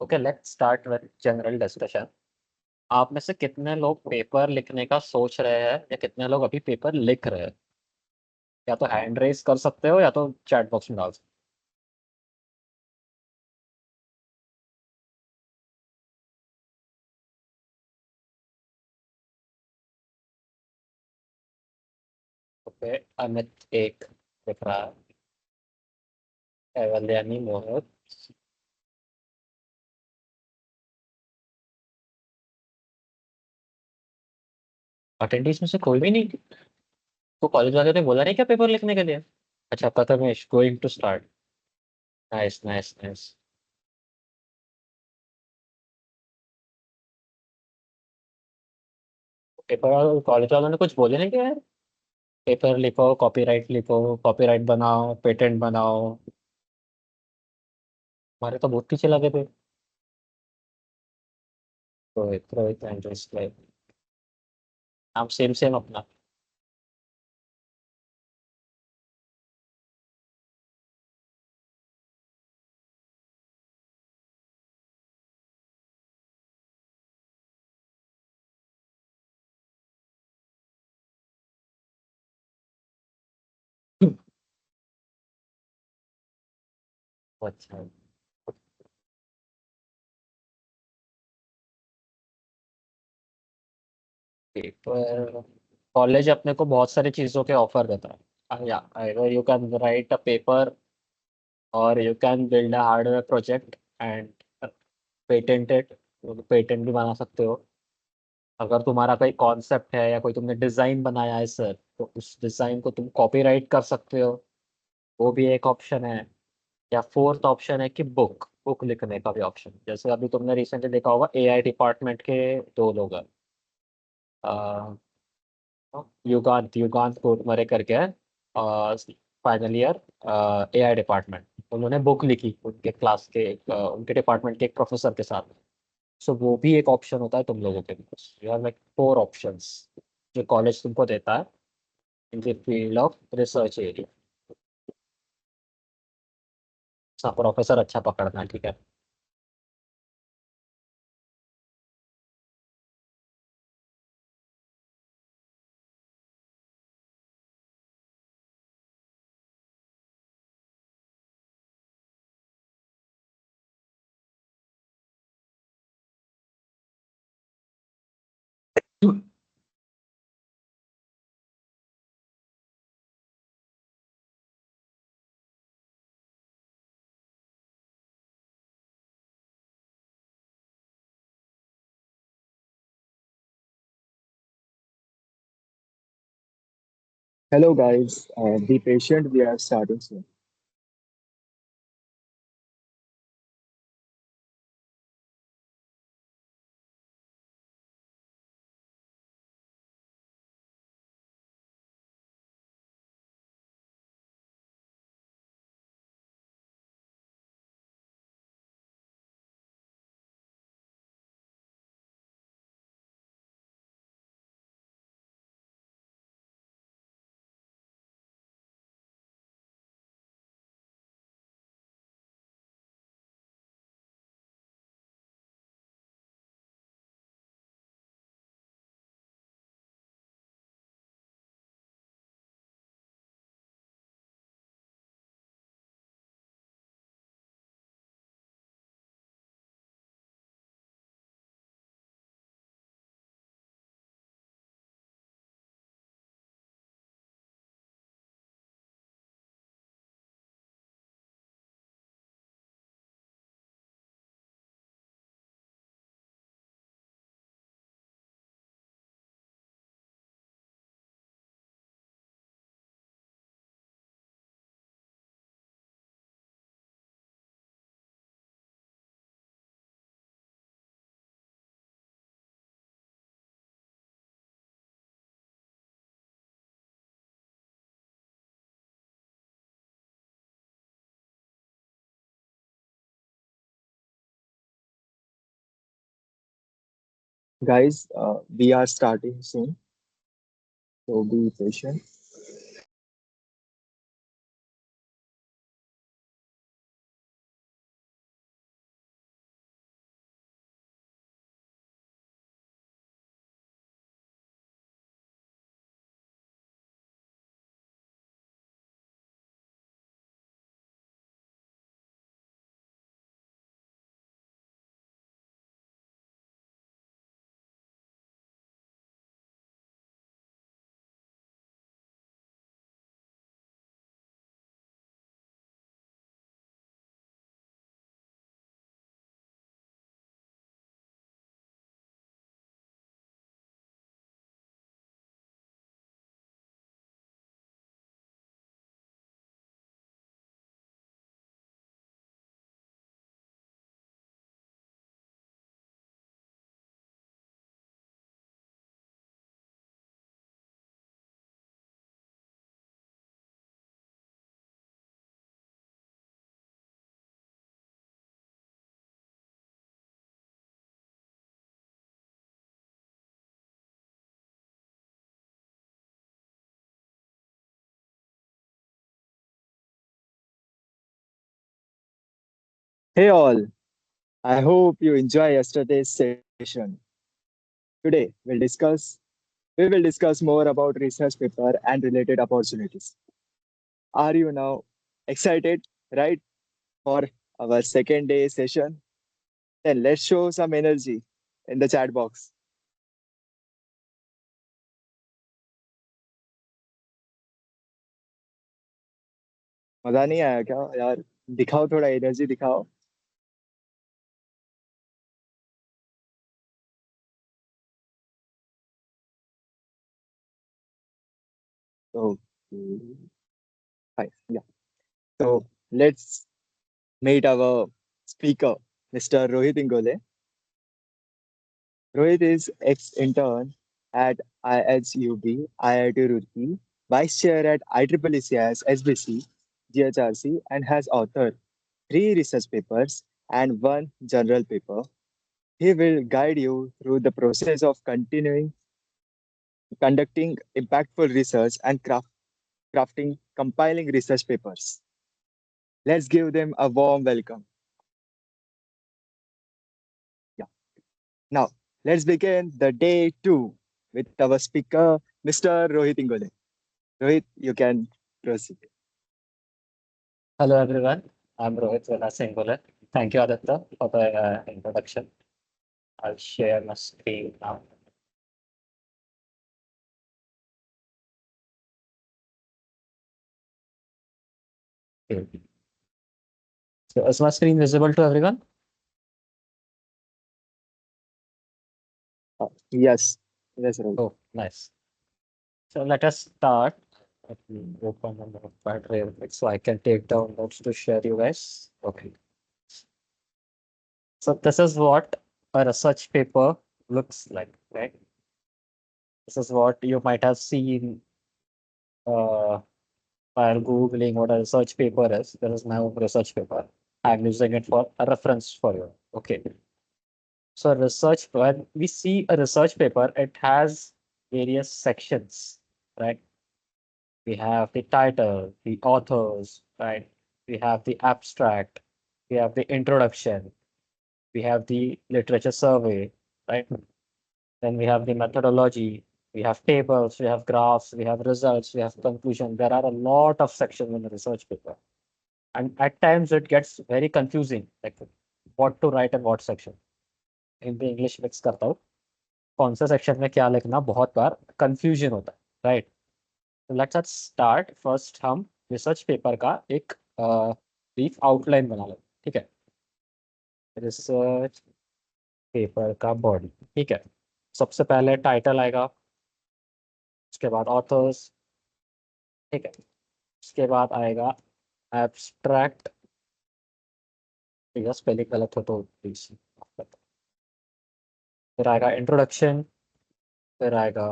Okay, let's start with general discussion. आप में से कितने लोग पेपर लिखने का सोच रहे हैं या कितने लोग अभी पेपर लिख रहे हैं? या तो हैंड रेस कर सकते हो या तो चैट बॉक्स में डाल सकते हो। ओके, अमित एक लिख रहा है। एवल्यानी मोहित। अटेंडीज में से कोई भी नहीं? तो कॉलेज वाले ने बोला नहीं क्या पेपर लिखने के लिए? अच्छा, Prathamesh going to start. Nice nice nice. Paper college वालों ने कुछ बोले नहीं क्या यार? पेपर लिखो, कॉपीराइट लिखो, कॉपीराइट बनाओ, पेटेंट बनाओ। हमारे तो बहुत पीछे लगे थे। रोहित रोहित इंटरेस्ट है। हम सेम सेम अपना। अच्छा। पेपर कॉलेज अपने को बहुत सारी चीज़ों के ऑफर देता है। या either you can write a paper or you can build a hardware project and patent it। Patent भी बना सकते हो। अगर तुम्हारा कोई कॉन्सेप्ट है या कोई तुमने डिजाइन बनाया है सर, तो उस डिजाइन को तुम कॉपीराइट कर सकते हो। वो भी एक ऑप्शन है। या फोर्थ ऑप्शन है कि बुक बुक लिखने का भी ऑप्शन। जैसे अभी तुमने रिसेंटली देखा होगा, एआई डिपार्टमेंट के दो लोग हैं। युगांत युगांत कोटमरे करके है। Final year, AI department. उन्होंने बुक लिखी उनके क्लास के उनके डिपार्टमेंट के एक प्रोफेसर के साथ। सो वो भी एक ऑप्शन होता है तुम लोगों के पास। You have like four options जो कॉलेज तुमको देता है in the field of research area. सा प्रोफेसर अच्छा पकड़ना, ठीक है। Hello guys, be patient, we are starting soon. Guys, we are starting soon, so be patient. Hey all, I hope you enjoy yesterday's session. Today we will discuss more about research paper and related opportunities. Are you now excited, right, for our second day session? Then let's show some energy in the chat box. मजा नहीं आया क्या यार? दिखाओ थोड़ा energy दिखाओ. So, hi, yeah. So let's meet our speaker, Mr. Rohit Ingole. Rohit is ex-intern at IHUB, IIT Roorkee, vice chair at IEEE SBC, GHRC, and has authored three research papers and one journal paper. He will guide you through the process of continuing conducting impactful research and crafting compiling research papers. Let's give them a warm welcome. Yeah. Now, let's begin the day two with our speaker, Mr. Rohit Ingole. Rohit, you can proceed. Hello everyone, I'm Rohit Singole. Thank you Aditya for the introduction. I'll share my screen now. Okay. So is my screen visible to everyone? Yes, yes, Rohit. Oh, nice. So let us start. Let me open the notepad real quick so I can take down notes to share you guys. Okay. So this is what a research paper looks like, right? This is what you might have seen uh, while Googling what a research paper is. There is now research paper. I'm using it for a reference for you. Okay. So research, when we see a research paper, it has various sections, right? We have the title, the authors, right? We have the abstract, we have the introduction, we have the literature survey, right? Then we have the methodology, we have tables, we have graphs, we have results, we have conclusion. There are a lot of sections in a research paper. And at times it gets very confusing, like what to write in what section. Hindi English mix करता हूँ कौन सा section में क्या लिखना बहुत बार confusion होता है right let's us start first हम रिसर्च पेपर का एक ब्रीफ आउटलाइन बना लें ठीक है रिसर्च पेपर का बॉडी ठीक है सबसे पहले टाइटल आएगा उसके बाद ऑथर्स ठीक है उसके बाद आएगा एब्स्ट्रैक्ट या स्पेलिंग गलत हो तो प्लीज फिर आएगा इंट्रोडक्शन फिर आएगा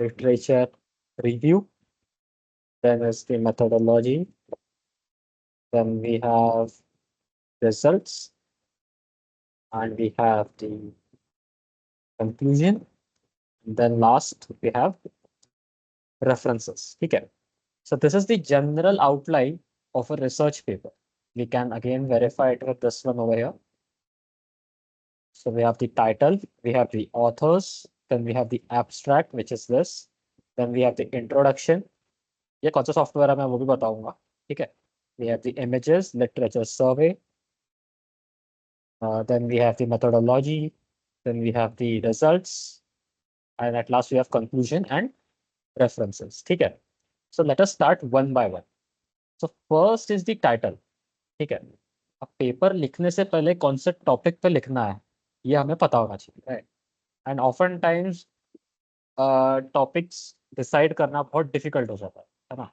literature review then is the methodology then we have results and we have the conclusion, then last we have references. ठीक है. So this is the general outline of a research paper. We can again verify it with this one over here. So we have the title, we have the authors, then we have the abstract, which is this. Then we have the introduction. ये कौन सा software है मैं वो भी बताऊंगा. ठीक है. We have the images, literature survey. Then we have the methodology. Then we have the results. And at last we have conclusion and references. ठीक है. So let us start one by one. So first is the title. ठीक है. अब paper लिखने से पहले कौन से टॉपिक पे लिखना है ये हमें पता होना चाहिए, right. And often times topics decide करना बहुत डिफिकल्ट हो जाता है ना.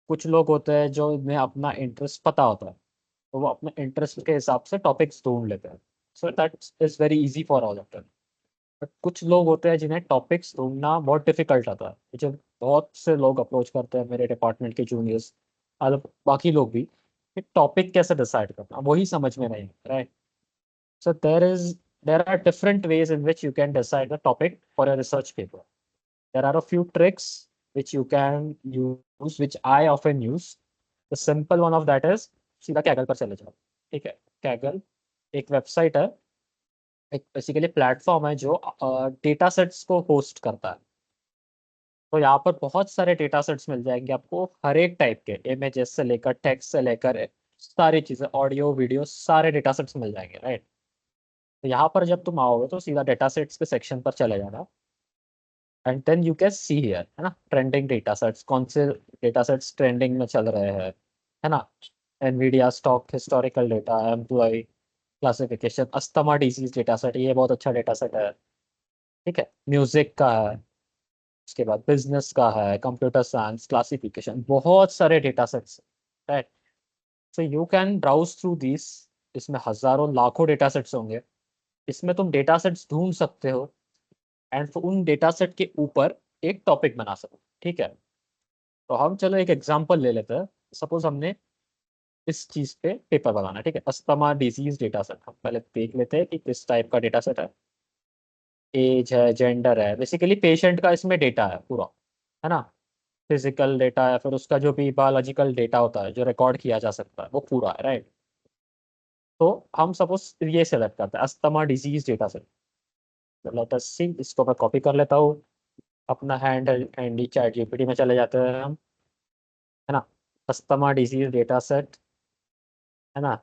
कुछ लोग होते हैं जो इन्हें अपना इंटरेस्ट पता होता है तो वो अपने इंटरेस्ट के हिसाब से टॉपिक्स ढूंढ लेते हैं. So that is very easy for all of them. But कुछ लोग होते हैं जिन्हें टॉपिक्स ढूंढना बहुत डिफिकल्ट आता है. मुझे बहुत से लोग अप्रोच करते हैं, मेरे डिपार्टमेंट के जूनियर्स और बाकी लोग भी, कि टॉपिक कैसे डिसाइड करना वही समझ में नहीं, right. So there are different ways in which you can decide the topic for a research paper. There are a few tricks which you can use, which I often use. The simple one of that is सीधा Kaggle पर चले जाओ. ठीक है. Kaggle एक website है, एक basically platform है जो डेटा सेट्स को होस्ट करता है. तो यहाँ पर बहुत सारे डेटा सेट्स मिल जाएंगे आपको, हर एक टाइप के, इमेजेस से लेकर टेक्स्ट से लेकर सारी चीज़ें, ऑडियो वीडियो, सारे डेटा सेट्स मिल जाएंगे, राइट. तो यहाँ पर जब तुम आओगे तो सीधा डेटा सेट्स के सेक्शन पर चले जाना. And then you can see here, है ना, ट्रेंडिंग डेटा सेट्स, कौन से डेटा सेट्स ट्रेंडिंग में चल रहे हैं, है ना. Nvidia stock historical data, employ classification, asthma disease data set, ये बहुत अच्छा डेटा सेट है. ठीक है. म्यूजिक का है, उसके बाद बिजनेस का है, कंप्यूटर साइंस क्लासिफिकेशन, बहुत सारे data sets, right. So you can browse through this. इसमें हजारों लाखों डेटा सेट्स होंगे. इसमें तुम डेटा सेट्स ढूंढ सकते हो एंड उन डेटा सेट के ऊपर एक टॉपिक बना सकते हो. ठीक है. तो हम चलो एक एग्जांपल ले लेते हैं. सपोज हमने इस चीज पे पेपर बनाना है. ठीक है. अस्थमा डिजीज डेटा सेट हम पहले देख लेते हैं कि किस टाइप का डेटा सेट है. एज है, जेंडर है, बेसिकली पेशेंट का इसमें डेटा है पूरा, है ना. फिजिकल डेटा है, फिर उसका जो भी बायोलॉजिकल डेटा होता है जो रिकॉर्ड किया जा सकता है वो पूरा है, राइट. तो हम सपोज ये सेलेक्ट करते हैं asthma disease data set. Let us see, इसको मैं कॉपी कर लेता हूँ. अपना हैंडी चैट जीपीटी में चले जाते हैं हम, है ना. अस्थमा डिजीज डेटा सेट, है ना.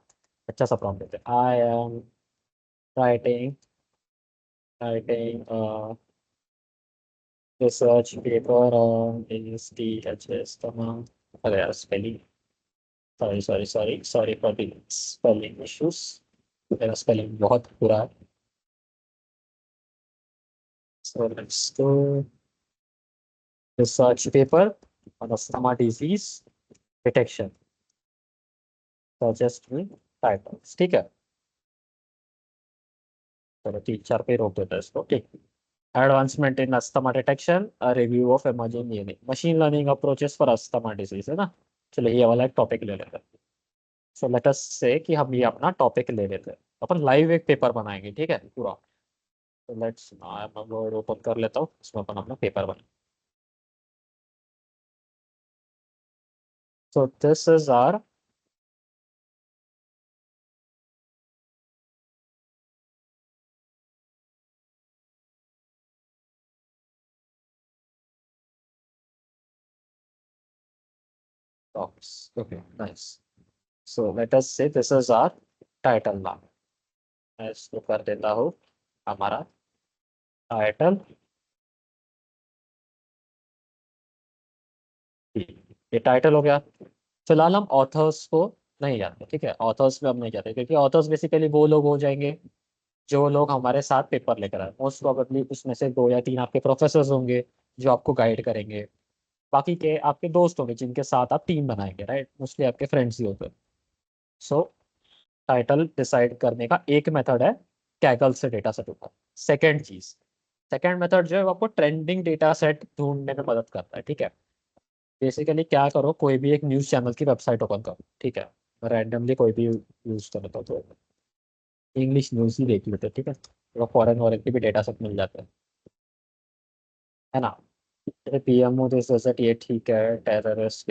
अच्छा सा प्रॉम्प्ट देते हैं. I am writing writing research paper on STHS तमाम. अरे यार spelling, sorry sorry sorry sorry for the spelling issues. मेरा स्पेलिंग बहुत बुरा है. So let's go. Research paper on asthma disease detection, suggest me titles. ठीक है. चलो 3-4 पे रोक देता है इसको. ठीक. Advancement in asthma detection, review of imaging machine learning approaches for asthma disease, है ना. चलो ये वाला एक टॉपिक ले लेते हैं. सो लेट अस से कि हम ये अपना टॉपिक ले लेते हैं. अपन लाइव एक पेपर बनाएंगे. ठीक है पूरा. तो लेट्स मैं वर्ड ओपन कर लेता हूँ, इसमें अपन अपना पेपर बना. So this is our topics. Okay nice. So let us say this is are title नाम. मैं इसको कर देता हूँ हमारा टाइटल. ये टाइटल हो गया. फिलहाल हम ऑथर्स को नहीं जाते. ठीक है. ऑथर्स पे हम नहीं जाते क्योंकि ऑथर्स बेसिकली वो लोग हो जाएंगे जो लोग हमारे साथ पेपर लेकर आए. मोस्ट प्रोबेबली उसमें से 2 या 3 आपके प्रोफेसर होंगे जो आपको गाइड करेंगे. बाकी के आपके दोस्त होंगे जिनके साथ आप टीम बनाएंगे, राइट. मोस्टली आपके फ्रेंड्स ही होते हैं. सो टाइटल डिसाइड करने का एक मेथड है कैगल से डेटा सेट उठा. सेकेंड चीज, सेकेंड मेथड जो है वो आपको ट्रेंडिंग डेटा सेट ढूंढने में मदद करता है. ठीक है. बेसिकली क्या करो, कोई भी एक न्यूज़ चैनल की वेबसाइट ओपन करो. ठीक है. रैंडमली कोई भी यूज कर लेता हूँ तो इंग्लिश न्यूज़ ही देख लेते हैं. ठीक है. फॉरेन वॉरेन के भी डेटा सेट मिल जाते हैं, है ना। जैसे पीएमओ दिस डेजर्ट, ये ठीक है, टेररिस्ट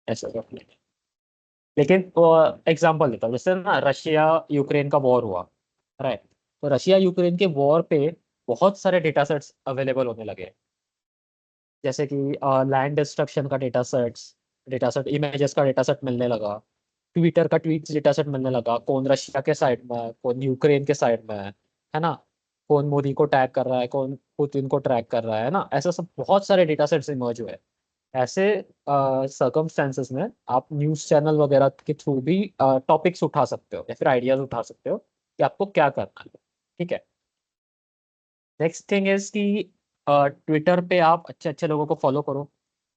ऐसा सब। लेकिन एग्जांपल देता हूँ, जैसे ना रशिया यूक्रेन का वॉर हुआ, राइट। तो रशिया यूक्रेन के वॉर पे बहुत सारे डेटा सेट्स अवेलेबल होने लगे, जैसे कि लैंड डिस्ट्रक्शन का डेटा सेट इमेजेस का डेटा सेट मिलने लगा, ट्विटर का ट्वीट डेटा सेट मिलने लगा, कौन रशिया के साइड में है, कौन यूक्रेन के साइड में है ना। कौन मोदी को टैग कर रहा है, कौन पुतिन को ट्रैक कर रहा है ना, ऐसा सब बहुत सारे डेटा सेट्स इमर्ज हुए। ऐसे सर्कमस्टेंसेस में आप न्यूज चैनल वगैरह के थ्रू भी टॉपिक्स उठा सकते हो या फिर आइडियाज उठा सकते हो कि आपको क्या करना है, ठीक है। नेक्स्ट थिंग इज कि ट्विटर पे आप अच्छे अच्छे लोगों को फॉलो करो,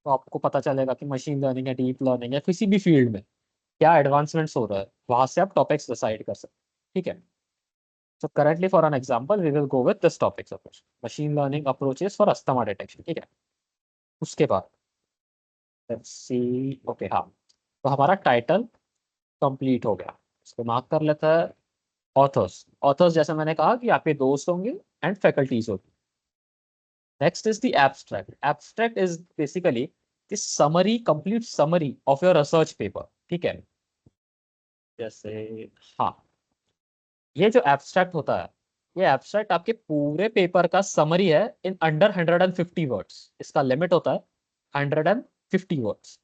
तो आपको पता चलेगा कि मशीन लर्निंग या डीप लर्निंग या किसी भी फील्ड में क्या एडवांसमेंट्स हो रहा है, वहां से आप टॉपिक्स डिसाइड कर सकते हैं, ठीक है। So currently for an example we will go with this topics approach, machine learning approaches for asthma detection, ठीक है। उसके बाद लेट्स सी, ओके हाँ, तो हमारा टाइटल कंप्लीट हो गया, इसको मार्क कर लेता है। ऑथर्स, ऑथर्स जैसे मैंने कहा कि आपके दोस्त होंगे एंड फैकल्टीज होगी। Next is the abstract, abstract is basically the summary, complete summary of your research paper, ठीक है। जैसे हाँ, ये जो एब्स्ट्रैक्ट होता है, ये एब्स्ट्रैक्ट आपके पूरे पेपर का समरी है इन अंडर 150 वर्ड्स, इसका लिमिट होता है 150 वर्ड्स।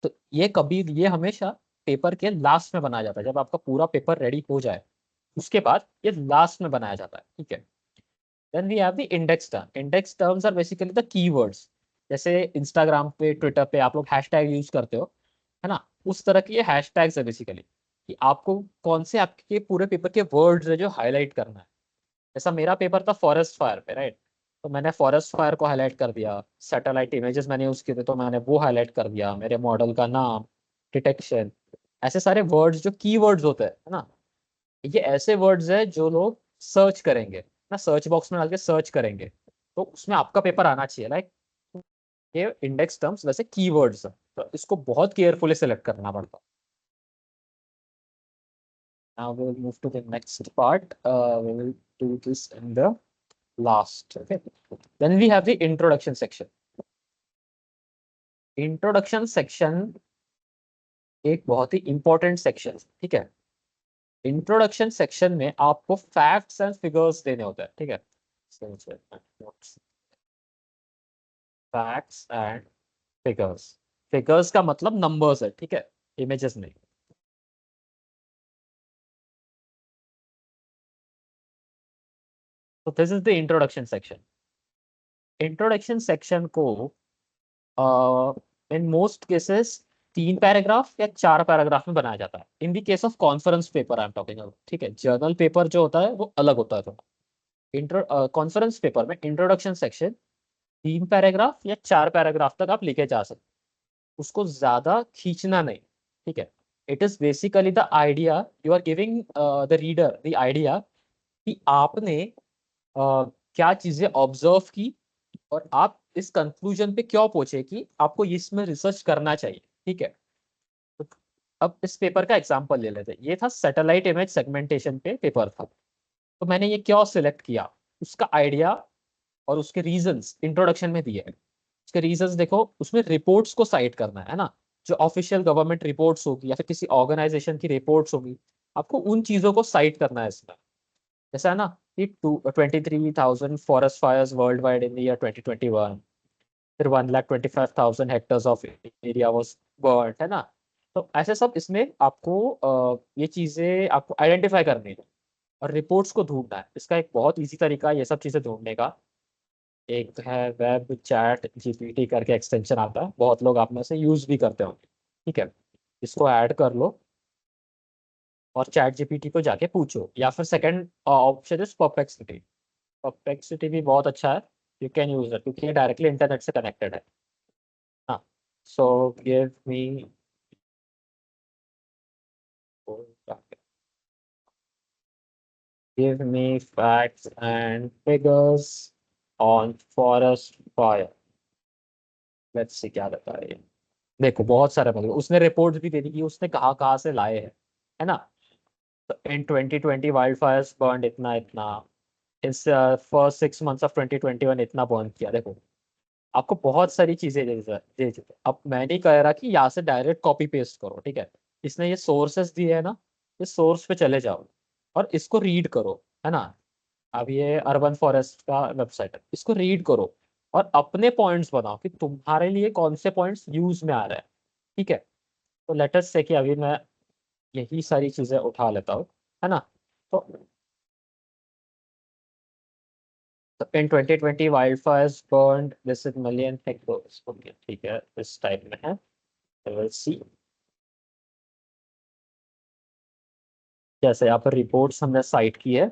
तो ये कभी, ये हमेशा पेपर के लास्ट में बनाया जाता है, जब आपका पूरा पेपर रेडी हो जाए उसके बाद ये लास्ट में बनाया जाता है, ठीक है। Then we have the index term, index terms are basically the keywords. जैसे इंस्टाग्राम पे ट्विटर पे आप लोग हैशटैग यूज करते हो, है ना, उस तरह की ये हैशटैग्स है बेसिकली, कि आपको कौन से आपके पूरे पेपर के वर्ड्स है जो हाईलाइट करना है। जैसा मेरा पेपर था फॉरेस्ट फायर पे, राइट, तो मैंने फॉरेस्ट फायर को हाईलाइट कर दिया, सैटेलाइट इमेजेस मैंने यूज किए थे तो मैंने वो हाईलाइट कर दिया, मेरे मॉडल का नाम, डिटेक्शन, ऐसे सारे वर्ड्स जो की वर्ड्स होते हैं, है ना। ये ऐसे वर्ड्स है जो लोग सर्च करेंगे ना, सर्च बॉक्स में डाल के सर्च करेंगे, तो उसमें आपका पेपर आना चाहिए, लाइक ये इंडेक्स टर्म्स वैसे कीवर्ड्स है, तो इसको बहुत केयरफुली सेलेक्ट करना पड़ता है। Now we will move to the next part. We will do this in the last. Okay. Then we have the introduction section. Introduction section एक बहुत ही इंपॉर्टेंट सेक्शन, ठीक है। इंट्रोडक्शन सेक्शन में आपको फैक्ट्स एंड फिगर्स देने होते हैं, ठीक है। फैक्ट्स एंड फिगर्स, फिगर्स का मतलब नंबर्स है, ठीक है, इमेजेस नहीं। तो this is the introduction section. Introduction section को इन मोस्ट केसेस 3 पैराग्राफ या 4 पैराग्राफ में बनाया जाता है, in the case of conference paper I am talking about, ठीक है। जर्नल पेपर जो होता है वो अलग होता है थोड़ा। इंट्रो कॉन्फ्रेंस पेपर में इंट्रोडक्शन सेक्शन 3 पैराग्राफ या 4 पैराग्राफ तक आप लिखे जा सकते, उसको ज्यादा खींचना नहीं, ठीक है। It is basically the idea, you are giving the reader the idea कि आपने क्या चीजें ऑब्जर्व की और आप इस कंक्लूजन पे क्यों पहुंचे कि आपको इसमें रिसर्च करना चाहिए, ठीक है। तो अब इस पेपर का एग्जांपल ले लेते हैं, ये था सैटेलाइट इमेज सेगमेंटेशन पे पेपर था। तो मैंने ये क्यों सिलेक्ट किया, उसका आइडिया और उसके रीजंस इंट्रोडक्शन में दिए हैं। उसके रीजंस देखो, उसमें रिपोर्ट्स को साइट करना है ना, जो ऑफिशियल गवर्नमेंट रिपोर्ट्स होगी या फिर किसी ऑर्गेनाइजेशन की रिपोर्ट्स होगी, आपको उन चीजों को साइट करना है इसमें। जैसा है ना कि 23,000 forest fires world wide in year 2021, फिर 1,25,000 hectares of area was born, है ना। तो ऐसे सब इसमें आपको ये चीजें आपको आइडेंटिफाई करनी है और रिपोर्ट्स को ढूंढना है। इसका एक बहुत इजी तरीका है ये सब चीजें ढूंढने का, एक है वेब चैट जीपीटी करके एक्सटेंशन आता है, बहुत लोग आप में से यूज भी करते होंगे, ठीक है। इसको ऐड कर लो और चैट जीपीटी को जाके पूछो, या फिर second option is perplexity. Perplexity भी बहुत अच्छा है, यू कैन यूज इट क्योंकि ये डायरेक्टली इंटरनेट से कनेक्टेड है। हाँ, so give me, give me facts and figures on forest fire। Let's see क्या रहता है ये। देखो बहुत सारे मतलब उसने रिपोर्ट भी दे दी कि उसने कहाँ कहाँ से लाए हैं, है ना। In 2020 wildfires burned इतना इतना, इस फर्स्ट 6 months of 2021 इतना बर्न किया। देखो आपको बहुत सारी चीजें दे देते। अब मैं नहीं कह रहा कि यहाँ से डायरेक्ट कॉपी पेस्ट करो, ठीक है। इसने ये सोर्सेस दिए है ना, इस सोर्स पे चले जाओ और इसको रीड करो, है ना। अब ये अर्बन फॉरेस्ट का वेबसाइट है, इसको रीड करो और अपने पॉइंट्स बनाओ कि तुम्हारे लिए कौन से पॉइंट्स यूज में आ रहे हैं, ठीक है। तो लेटस से कि अभी मैं यही सारी चीजें उठा लेता हूँ, है ना। तो इन 2020 wildfires burned this is million hectares, okay ठीक है, इस टाइप में है। विल सी, जैसे यहाँ पर रिपोर्ट्स हमने साइट की है,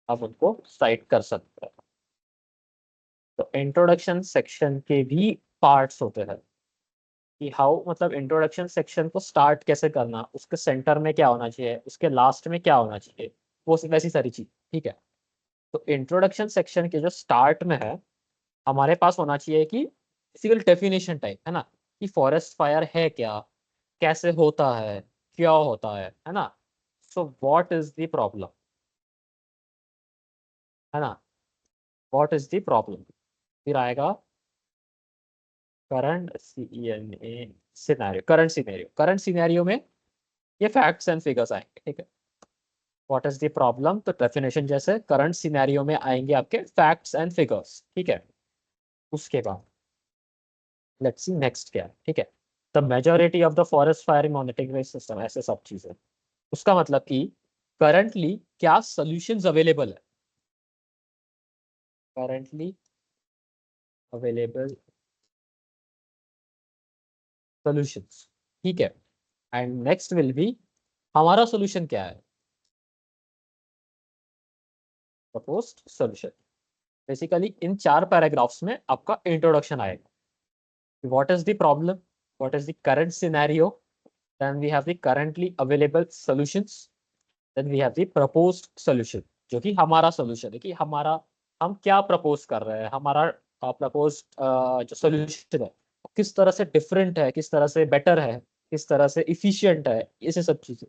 आप उनको साइट कर सकते हैं। तो इंट्रोडक्शन सेक्शन के भी पार्ट्स होते हैं कि हाउ, मतलब इंट्रोडक्शन सेक्शन को स्टार्ट कैसे करना, उसके सेंटर में क्या होना चाहिए, उसके लास्ट में क्या होना चाहिए, वो वैसी सारी चीज, ठीक है। तो इंट्रोडक्शन सेक्शन के जो स्टार्ट में है, हमारे पास होना चाहिए कि फिजिकल डेफिनेशन टाइप, है ना, कि फॉरेस्ट फायर है क्या, कैसे होता है, क्या होता है ना। So what is the problem, है ना, व्हाट इज द प्रॉब्लम। फिर आएगा करंट सिनेरियो, करंट सिनेरियो में ये फैक्ट्स एंड फिगर्स आएंगे, ठीक है। व्हाट इज द प्रॉब्लम, तो डेफिनेशन जैसे करंट सिनेरियो में आएंगे आपके फैक्ट्स एंड फिगर्स, ठीक है। उसके बाद लेट्स सी नेक्स्ट क्या है, ठीक है। The majority of the forest firing monitoring system, ऐसे सब चीजें। उसका मतलब कि करंटली क्या सॉल्यूशंस अवेलेबल है, करंटली अवेलेबल सॉल्यूशंस, ठीक है। एंड नेक्स्ट विल बी हमारा सॉल्यूशन क्या है, प्रपोज्ड सॉल्यूशन। बेसिकली इन 4 पैराग्राफ्स में आपका इंट्रोडक्शन आएगा। What is the problem? What is the current scenario? Then we have the currently available solutions. Then we have the proposed solution, जो कि हमारा solution है कि हमारा, हम क्या propose कर रहे हैं, हमारा proposed जो solution है वो किस तरह से different है, किस तरह से better है, किस तरह से efficient है, ये सब चीजें।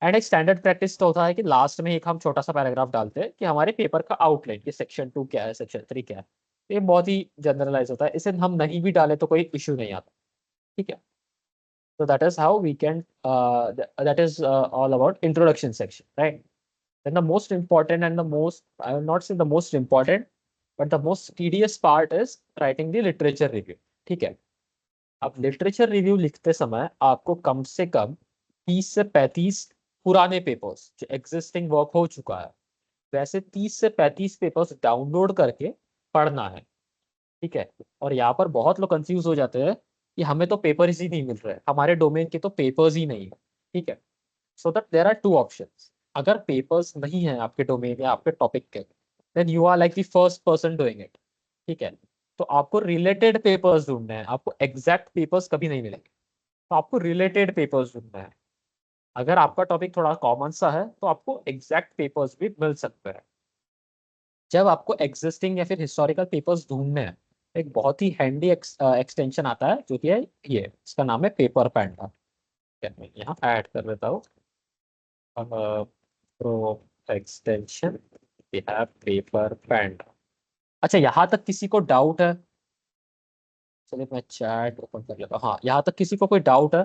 एंड एक स्टैंडर्ड प्रैक्टिस तो होता है कि लास्ट में एक हम छोटा सा पैराग्राफ डालते हैं कि हमारे पेपर का आउटलाइन, कि सेक्शन 2 क्या है, सेक्शन 3 क्या है। ये बहुत ही जनरलाइज होता है, इसे हम नहीं भी डाले तो कोई इश्यू नहीं आता, ठीक है। So that is how we can that is all about introduction section, right? Then the most important and the most, I will not say the most important, but the most tedious part is writing the literature review, ठीक है। अब literature review लिखते समय आपको कम से कम 30 से 35 पुराने papers, जो एग्जिस्टिंग वर्क हो चुका है, वैसे 30 से 35 पेपर्स डाउनलोड करके पढ़ना है, ठीक है। और यहाँ पर बहुत लोग कंफ्यूज हो जाते हैं कि हमें तो पेपर्स ही नहीं मिल रहे, हमारे डोमेन के तो पेपर्स ही नहीं है, ठीक है। So that there are 2 options. अगर पेपर्स नहीं है आपके डोमेन या आपके टॉपिक के, then you are like the first person doing it, ठीक है। तो आपको रिलेटेड पेपर्स ढूंढने हैं, आपको एग्जैक्ट पेपर्स कभी नहीं मिलेंगे, तो आपको रिलेटेड पेपर्स ढूंढना है। अगर आपका टॉपिक थोड़ा कॉमन सा है तो आपको एग्जैक्ट पेपर्स भी मिल सकते हैं। जब आपको एग्जिस्टिंग या फिर हिस्टोरिकल पेपर्स ढूंढने हैं, एक बहुत ही हैंडी एक्सटेंशन आता है जो कि है ये, इसका नाम है पेपर पैंडा। मैं यहाँ ऐड कर देता हूँ pro extension, we have paper panda. अच्छा, यहाँ तक किसी को डाउट है? चलिए मैं चैट ओपन कर लेता हूँ। हाँ, यहाँ तक किसी को कोई डाउट है?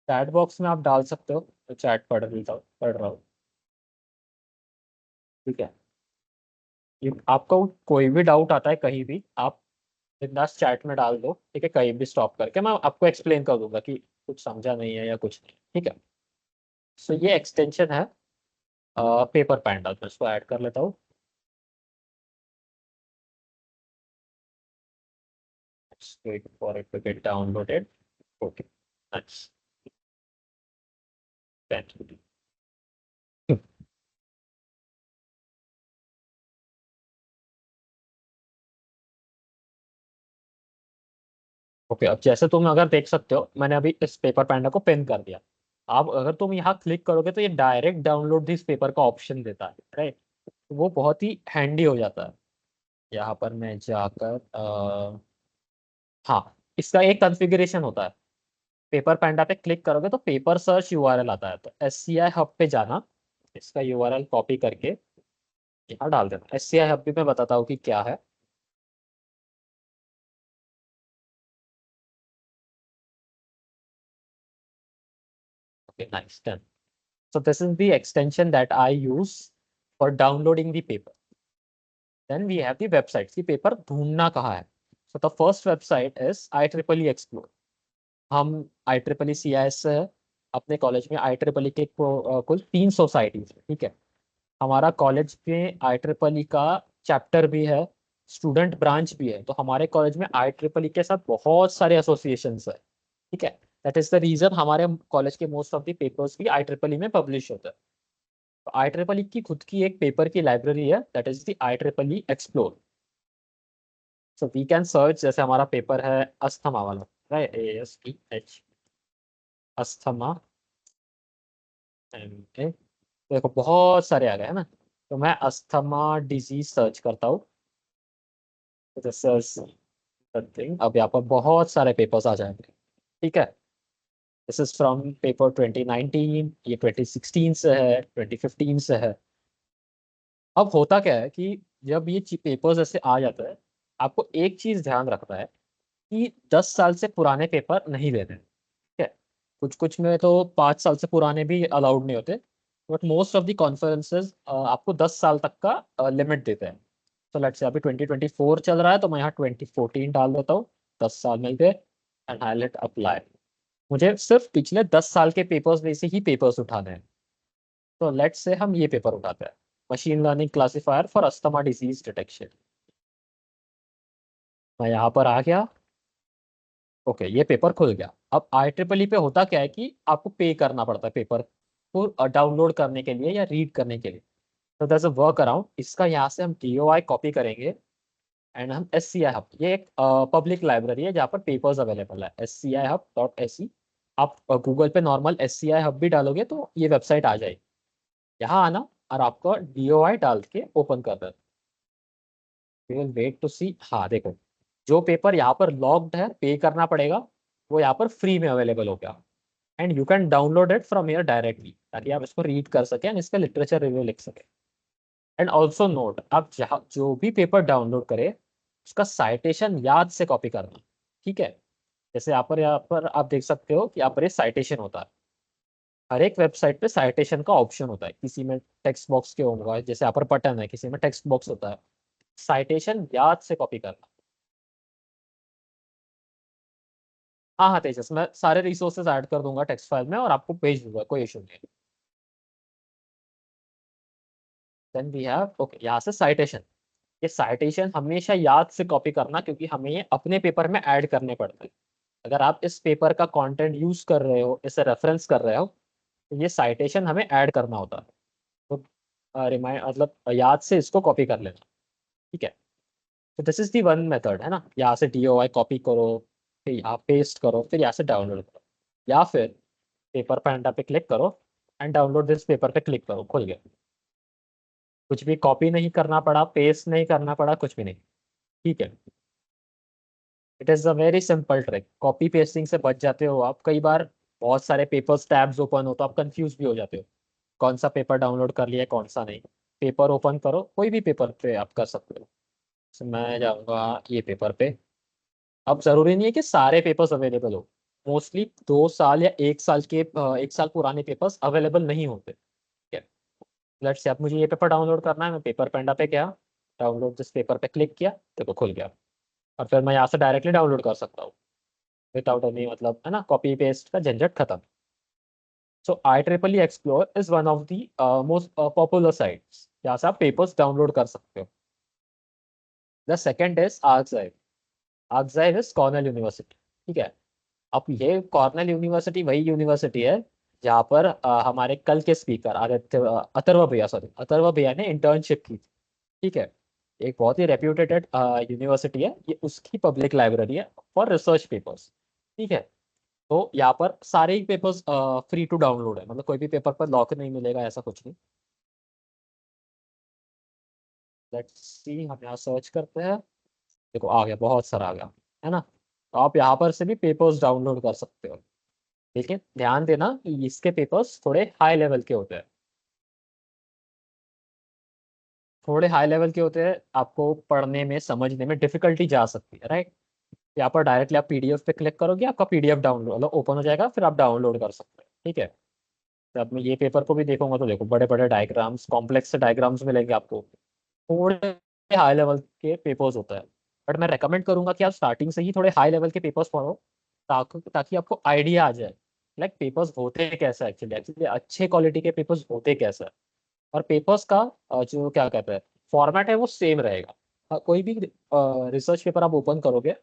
चैट बॉक्स में आप डाल सकते हो, तो चैट पढ़ रहा हूँ, ठीक है। आपको कोई भी डाउट आता है कहीं भी, आप बिंदास चैट में डाल दो, ठीक है। कहीं भी स्टॉप करके मैं आपको एक्सप्लेन कर दूंगा कि कुछ समझा नहीं है या कुछ नहीं, ठीक है। सो ये एक्सटेंशन है पेपर पैंडा, तो इसको ऐड कर लेता हूँ। Let's wait for it to get downloaded. Okay, that's that. Okay, अब जैसे तुम अगर देख सकते हो, मैंने अभी इस पेपर पैंडा को पिन कर दिया। अब अगर तुम यहाँ क्लिक करोगे तो ये डायरेक्ट डाउनलोड दिस पेपर का ऑप्शन देता है, राइट। वो बहुत ही हैंडी हो जाता है। यहाँ पर मैं जाकर हाँ, इसका एक कॉन्फ़िगरेशन होता है पेपर पैंडा पे क्लिक करोगे तो पेपर सर्च यूआरएल आता है, तो SCI हब पे जाना, इसका यूआरएल कॉपी करके यहाँ डाल देना। SCI हब भी मैं बताता हूँ कि क्या है। Okay, nice, done. So this is the extension that I use for downloading the paper. Then we have the websites कि पेपर ढूंढना कहाँ है। So the first website is IEEE Explore. हम IEEE CIS से है। अपने कॉलेज में IEEE के कुल 3 सोसाइटीज है, ठीक है। हमारा कॉलेज में IEEE का चैप्टर भी है, स्टूडेंट ब्रांच भी है, तो हमारे कॉलेज में IEEE के साथ बहुत सारे एसोसिएशंस है, ठीक है। दैट इज द रीजन हमारे कॉलेज के मोस्ट ऑफ द पेपर्स भी IEEE में पब्लिश होते हैं। तो IEEE की खुद की एक पेपर की लाइब्रेरी है, that is the IEEE explore. So we can search, जैसे हमारा पेपर है अस्थमा वाला, राइट, ASTH, अस्थमा MA। देखो बहुत सारे आ गए हैं ना, तो मैं अस्थमा डिजीज सर्च करता हूँ। सर्च करते अब यहाँ पर बहुत सारे पेपर्स आ जाएंगे, ठीक है। दिस इज फ्रॉम पेपर 2019, ये 2016 से है, 2015 से है। अब होता क्या है कि जब ये पेपर्स ऐसे आ जाता है, आपको एक चीज ध्यान रखना है कि 10 साल से पुराने पेपर नहीं देने, ठीक है। कुछ कुछ में तो 5 साल से पुराने भी अलाउड नहीं होते, but most of the conferences आपको 10 साल तक का लिमिट देते हैं। तो लेट्स से अभी 2024 चल रहा है, तो मैं यहाँ 2014 डाल देता हूँ, 10 साल मिल गए, एंड हाईलाइट अप्लाई। मुझे सिर्फ पिछले 10 साल के पेपर्स में से ही पेपर्स उठाने हैं। तो लेट्स से हम ये पेपर उठाते हैं, machine learning classifier for asthma disease detection. मैं यहाँ पर आ गया, ओके, ये पेपर खुल गया। अब IEEE पे होता क्या है कि आपको पे करना पड़ता है पेपर को डाउनलोड करने के लिए या रीड करने के लिए। तो दैट्स अ वर्क अराउंड, इसका यहाँ से हम DOI कॉपी करेंगे, एंड हम SCI हब, ये एक पब्लिक लाइब्रेरी है जहाँ पर पेपर्स अवेलेबल है, SCIHub.se। आप गूगल पे नॉर्मल SCI हब भी डालोगे तो ये वेबसाइट आ जाएगी। यहाँ आना और आपको DOI डाल के ओपन कर देना। वी विल वेट टू सी, हाँ देखो, जो पेपर यहाँ पर लॉक्ड है पे करना पड़ेगा, वो यहाँ पर फ्री में अवेलेबल हो गया, and you can download it from here directly, ताकि आप इसको रीड कर सकें एंड इसका लिटरेचर रिव्यू लिख सकें। एंड ऑल्सो नोट, आप जहाँ जो भी पेपर डाउनलोड करें उसका साइटेशन याद से कॉपी करना, ठीक है। जैसे यहाँ पर आप देख सकते हो कि यहाँ पर ये साइटेशन होता है। हर एक वेबसाइट पे साइटेशन का ऑप्शन होता है, किसी में टेक्स्ट बॉक्स के होगा, जैसे यहाँ पर बटन है, किसी में टेक्स्ट बॉक्स होता है। साइटेशन याद से कॉपी करना। हाँ हाँ तेजस, मैं सारे रिसोर्सेज ऐड कर दूंगा टेक्स्ट फाइल में और आपको भेज दूंगा, कोई इशू नहीं। देन वी हैव, ओके, यहाँ से साइटेशन। ये साइटेशन हमेशा याद से कॉपी करना, क्योंकि हमें ये अपने पेपर में ऐड करने पड़ते हैं। अगर आप इस पेपर का कंटेंट यूज कर रहे हो, इसे रेफरेंस कर रहे हो, तो ये साइटेशन हमें ऐड करना होता है। तो रिमाइंड मतलब याद से इसको कॉपी कर लेना, ठीक है। तो this is the one method है ना, यहाँ से DOI कॉपी करो, फिर यहाँ पेस्ट करो, फिर यहाँ से डाउनलोड करो, या फिर पेपर पैंडा पे क्लिक करो एंड डाउनलोड दिस पेपर पे क्लिक करो, खुल गया। कुछ भी कॉपी नहीं करना पड़ा, पेस्ट नहीं करना पड़ा, कुछ भी नहीं, ठीक है। It is a very simple trick, copy pasting से बच जाते हो आप। कई बार बहुत सारे पेपर्स टैब्स ओपन हो तो आप कंफ्यूज भी हो जाते हो, कौन सा पेपर डाउनलोड कर लिया कौन सा नहीं। पेपर ओपन करो, कोई भी पेपर पे आप कर सकते हो। So, मैं जाऊँगा ये पेपर पे। अब जरूरी नहीं है कि सारे पेपर्स अवेलेबल हो, मोस्टली 2 साल या 1 साल के 1 साल पुराने पेपर्स अवेलेबल नहीं होते, ठीक है। लेट्स से अब मुझे ये पेपर डाउनलोड करना है, मैं पेपर पेंडा पे गया, डाउनलोड दिस पेपर पे क्लिक किया, देखो खुल गया। और फिर मैं यहाँ से डायरेक्टली डाउनलोड कर सकता हूँ विदाउट एनी, मतलब है ना, कॉपी पेस्ट का झंझट खत्म। So IEEE explore is one of the most popular sites, यहाँ से आप पेपर्स डाउनलोड कर सकते हो। The second is arXiv. ArXiv is Cornell university, ठीक है। अब ये कॉर्नेल यूनिवर्सिटी वही यूनिवर्सिटी है जहाँ पर हमारे कल के स्पीकर अथर्व भैया, सॉरी अथर्व भैया ने इंटर्नशिप की थी, ठीक है। एक बहुत ही रेप्यूटेड यूनिवर्सिटी है ये, उसकी पब्लिक लाइब्रेरी है फॉर रिसर्च पेपर्स, ठीक है। तो यहाँ पर सारे ही पेपर्स फ्री टू डाउनलोड है, मतलब कोई भी पेपर पर लॉक नहीं मिलेगा, ऐसा कुछ नहीं। लेट्स सी, हम यहाँ सर्च करते हैं, देखो आ गया, बहुत सारा आ गया, है ना। तो आप यहाँ पर से भी पेपर्स डाउनलोड कर सकते हो। लेकिन ध्यान देना कि इसके पेपर्स थोड़े हाई लेवल के होते हैं, थोड़े हाई लेवल के होते हैं, आपको पढ़ने में समझने में डिफिकल्टी जा सकती है, राइट। यहाँ पर डायरेक्टली आप पीडीएफ पे क्लिक करोगे, आपका पीडीएफ डाउनलोड मतलब ओपन हो जाएगा, फिर आप डाउनलोड कर सकते हैं, ठीक है। तो अब मैं ये पेपर को भी देखूंगा तो देखो बड़े बड़े डायग्राम्स, कॉम्प्लेक्स डायग्राम्स मिलेंगे आपको, थोड़े हाई लेवल के पेपर्स होता है। बट मैं रेकमेंड करूंगा कि आप स्टार्टिंग से ही थोड़े हाई लेवल के पेपर्स पढ़ो, ताकि ताकि आपको आइडिया आ जाए लाइक पेपर्स होते कैसे, एक्चुअली एक्चुअली अच्छे क्वालिटी के पेपर्स होते कैसे। और पेपर्स का जो क्या कहते हैं फॉर्मेट है वो सेम रहेगा। कोई भी रिसर्च पेपर आप ओपन करोगे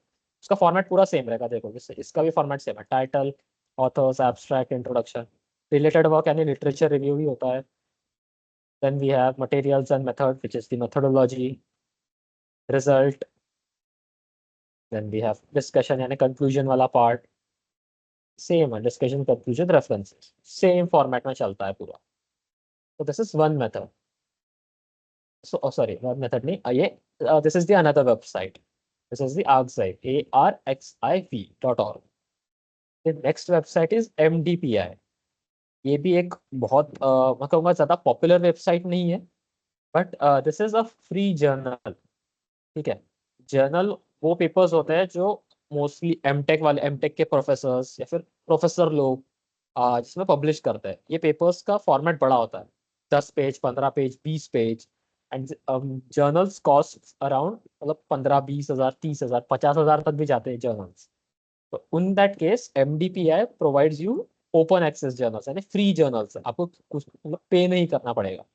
उसका फॉर्मेट पूरा सेम रहेगा, देखो जैसे इसका भी फॉर्मेट सेम है, title, authors, abstract, introduction, related work यानी लिटरेचर रिव्यू ही होता है। Then we have materials and method which is the methodology, result, then we have discussion यानी कंक्लूजन वाला पार्ट, सेम है discussion conclusion references, same format में चलता है पूरा। तो this is one method. So sorry, not method नहीं ये this is the another website. This is the archive, arxiv.org. The next website is MDPI. ये भी एक बहुत मैं कहूँगा ज़्यादा पॉपुलर वेबसाइट नहीं है, but this is a free journal, ठीक है। जर्नल वो पेपर्स होते हैं जो मोस्टली एमटेक वाले, एमटेक के प्रोफेसर्स या फिर प्रोफेसर लोग जिसमें पब्लिश करते हैं। ये पेपर्स का फॉर्मेट बड़ा होता है, 10 page, 15 page, 20 page. And journals cost around मतलब 15-20 हज़ार, 30 हज़ार, 50 हज़ार तक भी जाते हैं जर्नल्स। तो in that case MDPI provides you open access journals यानी फ्री जर्नल्स, आपको कुछ मतलब पे नहीं करना पड़ेगा।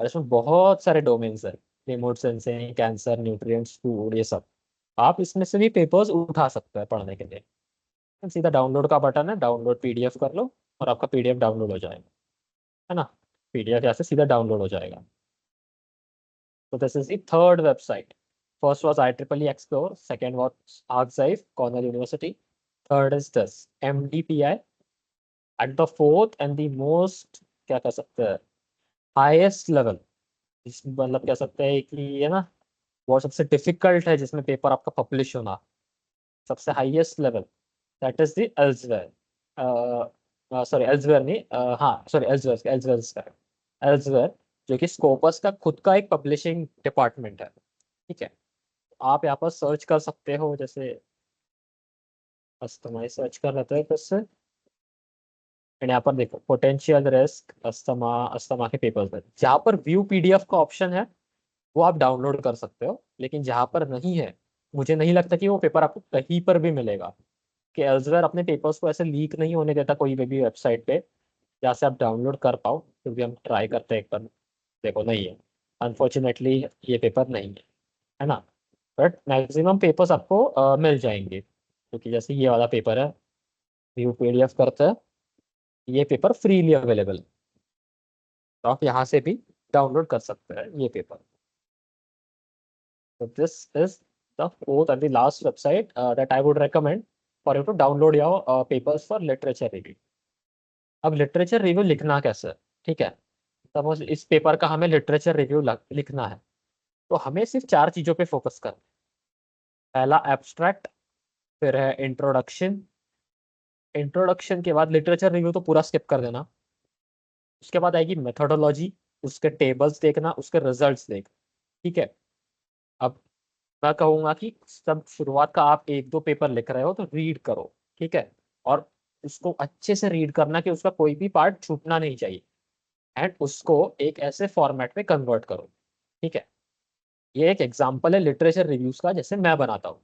और इसमें बहुत सारे डोमेन्स है, remote sensing, cancer, nutrients, food, ये सब। आप इसमें से भी पेपर्स उठा सकते हैं पढ़ने के लिए। सीधा डाउनलोड का बटन है, डाउनलोड पीडीएफ कर लो और आपका पीडीएफ डाउनलोड हो जाएगा, है ना। पीडीएफ यहाँ से सीधा डाउनलोड हो जाएगा। So this is the third website. First was IEEE Explore, second was Archive, Cornell University. Third is this, MDPI. At the fourth and the most क्या कह सकते हैं हाईएस्ट लेवल, इस मतलब कह सकते हैं कि ये ना वो सबसे डिफिकल्ट है जिसमें पेपर आपका पब्लिश होना, सबसे highest level, that is the elsewhere. Sorry elsewhere नहीं, हाँ सॉरी एल्सवेयर, एल्सवेयर, एल्सवेयर, जो कि स्कोपस का खुद का एक पब्लिशिंग डिपार्टमेंट है, ठीक है। आप यहाँ पर सर्च कर सकते हो, जैसे अस्थमाई सर्च कर लेते हैं फिर से। एंड यहाँ पर देखो पोटेंशियल रिस्क अस्थमा, अस्थमा के पेपर्स है, जहाँ पर व्यू पीडीएफ का ऑप्शन है वो आप डाउनलोड कर सकते हो, लेकिन जहाँ पर नहीं है मुझे नहीं लगता कि वो पेपर आपको कहीं पर भी मिलेगा। कि एल्सवेयर अपने पेपर्स को ऐसे लीक नहीं होने देता कोई भी वेबसाइट पे जहाँ से आप डाउनलोड कर पाओ, क्योंकि हम ट्राई करते हैं एक बार, देखो नहीं है, अनफॉर्चुनेटली ये पेपर नहीं है ना। बट मैक्सिमम पेपर्स आपको मिल जाएंगे, क्योंकि जैसे ये वाला पेपर है, व्यू पीडीएफ करते हैं, ये पेपर फ्रीली अवेलेबल है, तो आप यहाँ से भी डाउनलोड कर सकते हैं ये paper. So this is the fourth and the last website that I would recommend for you to download your papers for literature review. अब लिटरेचर रिव्यू लिखना कैसे है, ठीक है। सपोज इस पेपर का हमें लिटरेचर रिव्यू लिखना है, तो हमें सिर्फ 4 चीजों पे फोकस करना है। पहला एब्स्ट्रैक्ट, फिर है इंट्रोडक्शन, इंट्रोडक्शन के बाद लिटरेचर रिव्यू तो पूरा स्किप कर देना। उसके बाद आएगी मेथोडोलॉजी, उसके टेबल्स देखना, उसके रिजल्ट्स देखना, ठीक है। अब मैं कहूंगा कि सब शुरुआत का आप 1-2 पेपर लिख रहे हो तो रीड करो, ठीक है। और उसको अच्छे से रीड करना कि उसका कोई भी पार्ट छूटना नहीं चाहिए, एंड उसको एक ऐसे फॉर्मेट में कन्वर्ट करो, ठीक है। ये एक एग्जांपल है लिटरेचर रिव्यूज का जैसे मैं बनाता हूँ।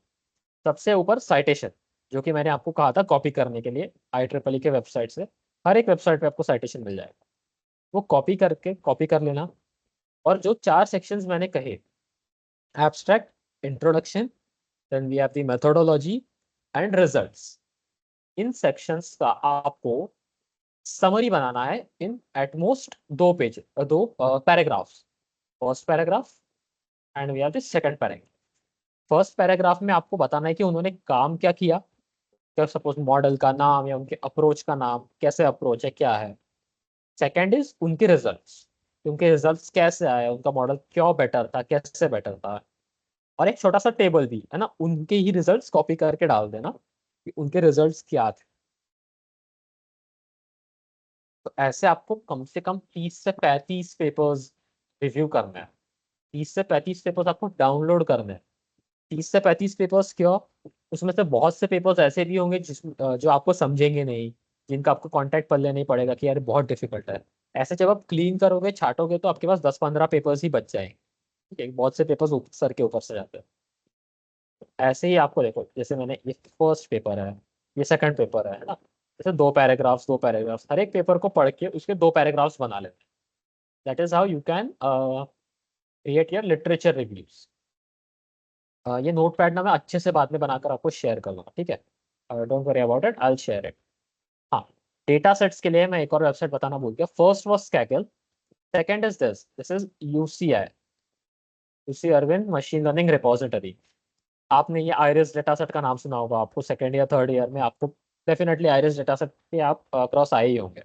सबसे ऊपर साइटेशन, जो कि मैंने आपको कहा था कॉपी करने के लिए IEEE के वेबसाइट से, हर एक वेबसाइट पे आपको साइटेशन मिल जाएगा, वो कॉपी कर लेना। और जो 4 सेक्शंस मैंने कहे, abstract, introduction, then we have the methodology and results, इन सेक्शंस का आपको समरी बनाना है in at most 2 page, 2 paragraphs. First paragraph and we have the second paragraph. First paragraph में आपको बताना है कि उन्होंने काम क्या किया, तो सपोज मॉडल का नाम या उनके अप्रोच का नाम, कैसे अप्रोच है, क्या है। सेकंड इज उनके रिजल्ट्स, उनके रिजल्ट्स कैसे आए, उनका मॉडल क्यों बेटर था, कैसे बेटर था। और एक छोटा सा टेबल भी है ना, उनके ही रिजल्ट्स कॉपी करके डाल देना कि उनके रिजल्ट्स क्या थे। तो ऐसे आपको कम से कम 30 से 35 पेपर्स रिव्यू करना है। 30 से 35 पेपर्स आपको डाउनलोड करने हैं। 30 से 35 पेपर्स क्यों? उसमें से बहुत से पेपर्स ऐसे भी होंगे जो आपको समझेंगे नहीं, जिनका आपको कांटेक्ट पढ़ लेना ही पड़ेगा कि यार बहुत डिफिकल्ट है। ऐसे जब आप क्लीन करोगे, छाटोगे, तो आपके पास 10-15 पेपर्स ही बच जाएंगे। ठीक है, बहुत से पेपर्स सर के ऊपर से जाते हैं। ऐसे ही आपको देखो, जैसे मैंने ये फर्स्ट पेपर है, ये सेकंड पेपर है ना। जैसे दो पैराग्राफ्स हर एक पेपर को पढ़ के उसके दो पैराग्राफ्स बना लेते हैं। That is how you can create your literature reviews. ये नोट पैड ना मैं अच्छे से बाद में बनाकर आपको शेयर करूंगा, ठीक है? Don't worry about it, I will share it. हाँ, डेटा सेट्स के लिए मैं एक और वेबसाइट बताना भूल गया। First was Kaggle, second is this is UCI, UC Irvine machine learning repository. आपने ये आइरिस डेटा सेट का नाम सुना होगा, आपको सेकंड या थर्ड ईयर में आपको डेफिनेटली आइरिस डेटा सेट पे आप क्रॉस आए ही होंगे।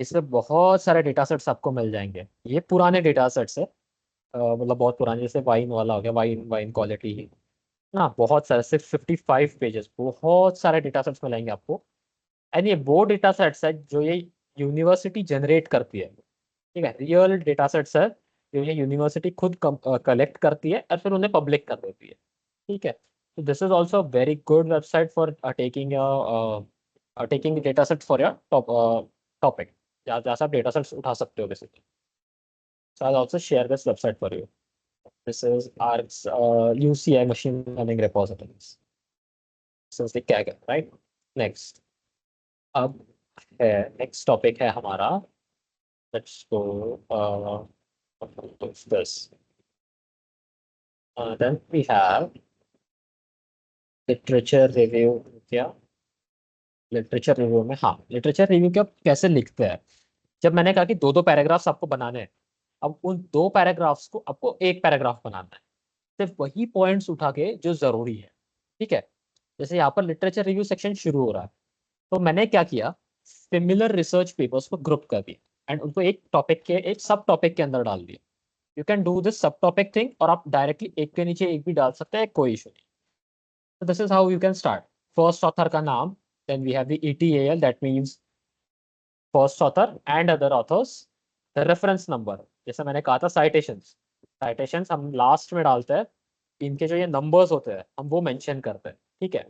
इसमें बहुत सारे डेटा सेट्स आपको मिल जाएंगे। ये पुराने डेटा सेट्स है, मतलब बहुत पुराने, जैसे वाइन वाला हो गया, वाइन वाइन क्वालिटी ही ना, बहुत सारे, सिर्फ 55 पेजेस, बहुत सारे डेटा सेट्स मिलेंगे आपको। एंड ये वो डेटा सेट्स है जो ये यूनिवर्सिटी जनरेट करती है। ठीक है, रियल डेटा सेट्स है जो ये यूनिवर्सिटी खुद कलेक्ट करती है और फिर उन्हें पब्लिक कर देती है। ठीक है, तो this is also very good website for taking data set for your topic, जहाँ जहाँ से आप डेटा सेट्स उठा सकते हो basically. So I also share this website for you. This is our UCI machine learning repositories. This is the Kaggle, right? Next, अब है, next topic है हमारा, let's go this. Then we have literature review. क्या literature review में, हाँ, literature review क्या कैसे लिखते हैं? जब मैंने कहा कि दो दो पैराग्राफ्स आपको बनाने हैं, अब उन दो पैराग्राफ्स को आपको एक पैराग्राफ बनाना है, सिर्फ वही पॉइंट्स उठा के जो जरूरी है। ठीक है, जैसे यहाँ पर लिटरेचर रिव्यू सेक्शन शुरू हो रहा है, तो मैंने क्या किया, सिमिलर रिसर्च पेपर्स को ग्रुप कर दिया एंड उनको एक टॉपिक के, एक सब टॉपिक के अंदर डाल दिया। यू कैन डू दिस सब टॉपिक थिंग, और आप डायरेक्टली एक के नीचे एक भी डाल सकते हैं, कोई इशू नहीं। So this is how you can start. First author का नाम, then we have the ETAL, that means first author and other authors. The reference number, जैसे मैंने कहा था, citations, citations हम लास्ट में डालते हैं। इनके जो ये नंबर्स होते हैं हम वो मेंशन करते हैं। ठीक है,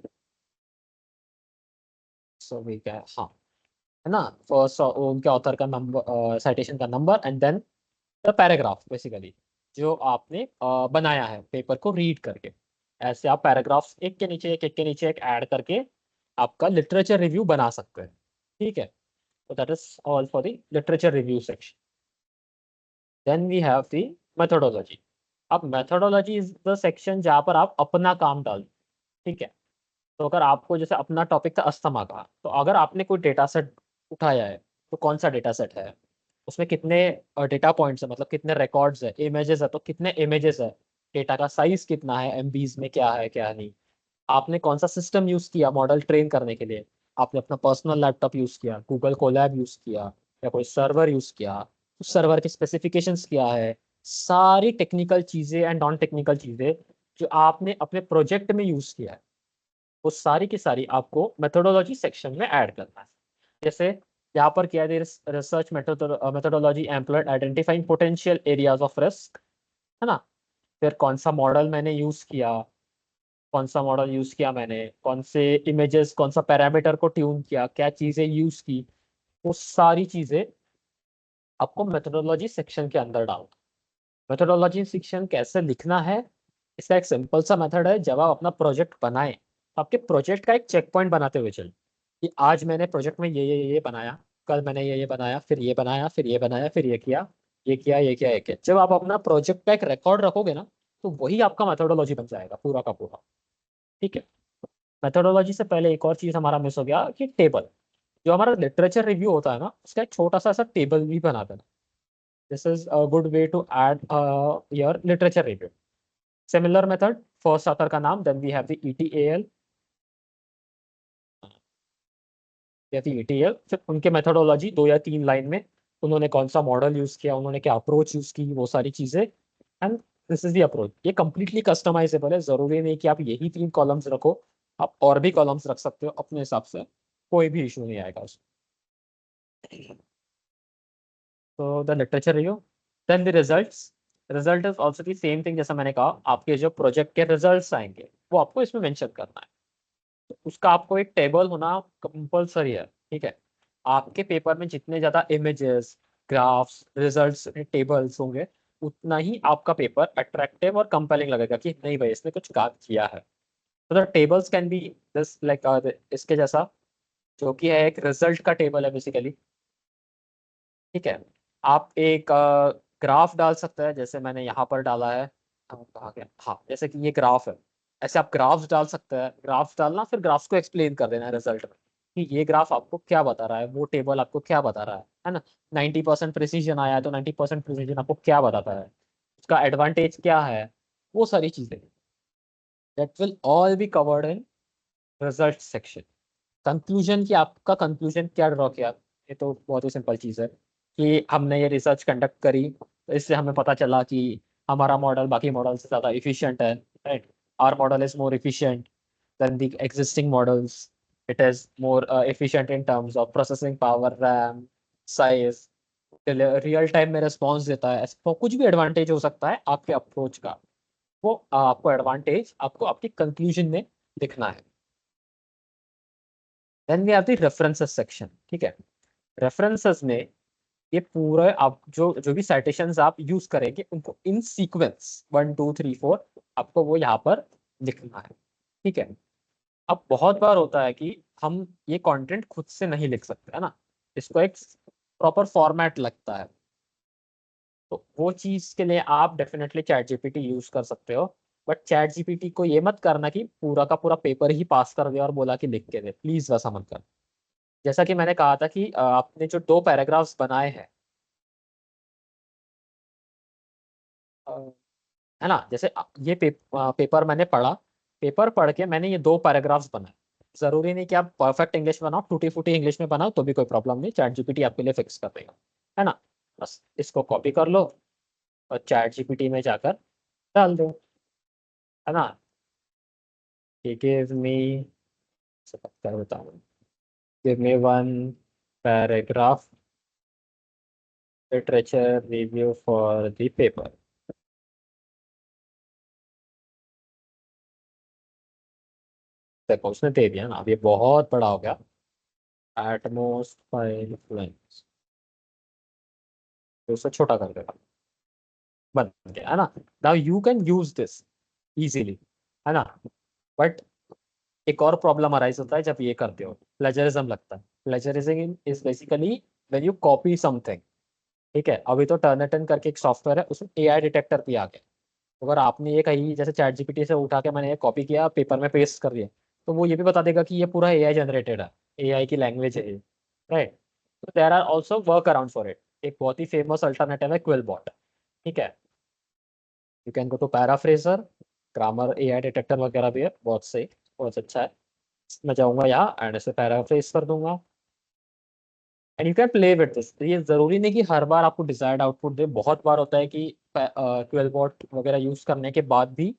सो वी क्या, हाँ, है ना, फर्स्ट उनके ऑथर का नंबर, साइटेशन का number, and then the paragraph basically जो आपने बनाया है पेपर को रीड करके। ऐसे आप पैराग्राफ्स एक के नीचे एक, एक के नीचे एक ऐड करके आपका लिटरेचर रिव्यू बना सकते हैं। ठीक है, तो that is all for the literature review section. Then we have the methodology. अब मेथोडोलॉजी इज द सेक्शन जहाँ पर आप अपना काम डाल। ठीक है, तो अगर आपको, जैसे अपना टॉपिक था अस्थमा का, तो अगर आपने कोई डेटा सेट उठाया है, तो कौन सा डेटा सेट है, उसमें कितने डेटा पॉइंट्स है, मतलब कितने रिकॉर्ड्स है, इमेजेस है तो कितने इमेजेस है, डेटा का साइज कितना है, एमबीज में क्या है क्या नहीं, आपने कौन सा सिस्टम यूज किया मॉडल ट्रेन करने के लिए, आपने अपना पर्सनल लैपटॉप यूज किया, गूगल कोलैब यूज किया, या कोई सर्वर यूज किया, उस सर्वर के स्पेसिफिकेशंस क्या है, सारी टेक्निकल चीजें एंड नॉन टेक्निकल चीजें जो आपने अपने प्रोजेक्ट में यूज किया है, वो सारी की सारी आपको मेथोडोलॉजी सेक्शन में ऐड करना है। जैसे यहाँ पर किया है, research methodology employed identifying potential areas of risk, है ना। फिर कौन सा मॉडल मैंने यूज किया, कौन सा मॉडल यूज किया मैंने, कौन से इमेजेस, कौन सा पैरामीटर को ट्यून किया, क्या चीजें यूज की, वो सारी चीजें आपको मेथोडोलॉजी सेक्शन के अंदर डालना। मेथोडोलॉजी सेक्शन कैसे लिखना है, इसका एक सिंपल सा मेथड है। जब आप अपना प्रोजेक्ट बनाएं, तो आपके प्रोजेक्ट का एक चेक पॉइंट बनाते हुए चल, कि आज मैंने प्रोजेक्ट में ये बनाया, कल मैंने ये बनाया, फिर ये बनाया, फिर ये बनाया, फिर ये किया, ये किया, ये किया, ये किया। जब आप अपना प्रोजेक्ट का एक रिकॉर्ड रखोगे ना, तो वही आपका मेथोडोलॉजी बन जाएगा पूरा का पूरा। ठीक है, मेथोडोलॉजी से पहले एक और चीज हमारा मिस हो गया, कि टेबल। जो हमारा लिटरेचर रिव्यू होता है ना, उसका एक छोटा सा ऐसा टेबल भी बना देना। This is a good way to add your literature review. Similar method, first author का नाम, then we have the ETAL, या फिर ETL, फिर उनके मेथोडोलॉजी 2 या 3 लाइन में, उन्होंने कौन सा मॉडल यूज किया, उन्होंने क्या अप्रोच यूज की, वो सारी चीजें। And this is the approach. ये कंप्लीटली कस्टमाइजेबल है, जरूरी नहीं कि आप यही 3 कॉलम्स रखो, आप और भी कॉलम्स रख सकते हो अपने हिसाब से, कोई भी इशू नहीं आएगा उसमें। So the literature review, then the results. Result is also the same thing, जैसा मैंने कहा आपके जो प्रोजेक्ट के रिजल्ट्स आएंगे वो आपको इसमें मेंशन करना है, तो उसका आपको एक टेबल होना कंपलसरी है। ठीक है, आपके पेपर में जितने ज्यादा इमेजेस, ग्राफ्स, रिजल्ट्स, टेबल्स होंगे उतना ही आपका पेपर अट्रैक्टिव और कंपेलिंग लगेगा कि नहीं भाई इसने कुछ काम किया है। तो the tables can be this like इसके जैसा, जो कि है एक रिजल्ट का टेबल है बेसिकली। ठीक है, आप एक ग्राफ डाल सकते हैं, जैसे मैंने यहाँ पर डाला है। कहाँ गया, हाँ, जैसे कि ये ग्राफ है, ऐसे आप ग्राफ्स डाल सकते हैं। ग्राफ्स डालना फिर ग्राफ्स को एक्सप्लेन कर देना है रिजल्ट में कि ये ग्राफ आपको क्या बता रहा है, वो टेबल आपको क्या बता रहा है ना। 90% प्रिसीजन आया है तो 90% प्रिसीजन आपको क्या बताता है, उसका एडवांटेज क्या है, वो सारी चीजें that will all be covered in result section. Conclusion की आपका कंक्लूजन क्या ड्रॉ किया, ये तो बहुत ही सिंपल चीज़ है कि हमने ये रिसर्च कंडक्ट करी तो इससे हमें पता चला कि हमारा मॉडल बाकी मॉडल से ज़्यादा इफिशिएंट है, right. Our model is more efficient than the existing models. It is more efficient in terms of processing power, RAM, size, real time में रिस्पॉन्स देता है। ऐसा कुछ भी एडवांटेज हो सकता है आपके अप्रोच का, वो आपको एडवांटेज आपको आपकी कंक्लूजन में दिखना है। Then we have the references section. ठीक है, रेफरेंसेस में ये पूरा आप जो जो भी साइटेशंस आप यूज करेंगे उनको इन सीक्वेंस 1 2 3 4 आपको वो यहाँ पर लिखना है। ठीक है, अब बहुत बार होता है कि हम ये कंटेंट खुद से नहीं लिख सकते है ना, इसको एक प्रॉपर फॉर्मेट लगता है। तो वो चीज के लिए आप डेफिनेटली चैट जीपीटी यूज कर सकते हो, बट चैट जीपीटी को ये मत करना कि पूरा का पूरा पेपर ही पास कर दिया और बोला कि लिख के दे, प्लीज वैसा मत कर। जैसा कि मैंने कहा था कि आपने जो 2 पैराग्राफ्स बनाए हैं, अ, है ना, जैसे ये पेपर मैंने पढ़ा, पेपर पढ़ के मैंने ये 2 पैराग्राफ्स बनाए। जरूरी नहीं कि आप परफेक्ट इंग्लिश बनाओ, टूटी फूटी इंग्लिश में बनाओ तो भी कोई प्रॉब्लम नहीं, चैट जीपीटी आपके लिए फिक्स कर देगा, है ना। बस इसको कॉपी कर लो और चैट जीपीटी में जाकर डाल दो, है ना। गिव मी, कर बताऊँ, give me 1 paragraph literature review for the paper. देखो उसने दे दिया ना, अब ये बहुत बड़ा हो गया, एटमोस्ट 5 लाइन्स, तो उसे छोटा कर देगा, बन गया, है ना। Now you can use this easily, है ना। बट एक और प्रॉब्लम अराइज होता है जब ये करते हो, प्लेजरिज्म लगता है। Plagiarism is basically when you copy something. ठीक है, अभी तो टर्निटन करके एक सॉफ्टवेयर है, उसमें एआई डिटेक्टर भी आ गया। अगर आपने ये कहीं जैसे चैट जीपीटी से उठा के मैंने ये कॉपी किया पेपर में पेस्ट कर दिया, तो वो ये भी बता देगा कि ये पूरा एआई जनरेटेड है, एआई की लैंग्वेज है, राइट। तो there are also work around for it. एक बहुत ही फेमस अल्टरनेटिव है क्विलबॉट। ठीक है, you can go to paraphraser, grammar AI detector वगैरह भी है, बहुत सही, बहुत अच्छा है। मैं जाऊंगा यहाँ एंड इसे पैराफ्रेज कर दूंगा and you can play with this. ये जरूरी नहीं कि हर बार आपको डिजायर्ड आउटपुट दे, बहुत बार होता है कि क्विलबॉट वगैरह यूज करने के बाद भी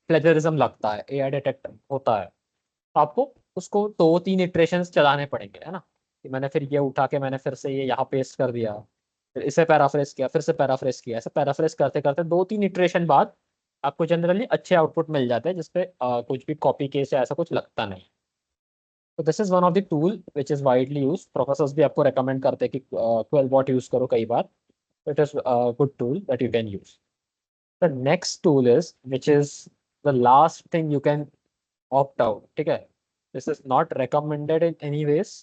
प्लेजरिज्म लगता है, एआई डिटेक्ट होता है, तो आपको उसको 2 3 इटरेशंस चलाने पड़ेंगे, है ना। कि मैंने फिर ये उठा के मैंने फिर से ये यहाँ पेस्ट कर दिया, फिर इसे पैराफ्रेस किया, फिर से पैराफ्रेस किया, ऐसे पैराफ्रेस करते करते 2 3 इटरेशन बाद आपको जनरली अच्छे आउटपुट मिल जाते हैं जिसपे कुछ भी कॉपी केस या ऐसा कुछ लगता नहीं। तो this is one of the tool which is widely use, professors भी आपको रेकमेंड करते हैं कि क्वेलबॉट यूज करो कई बार। It is good tool that you can use. The next tool is which is the last thing you can opt out। ठीक है, this is not recommended in any ways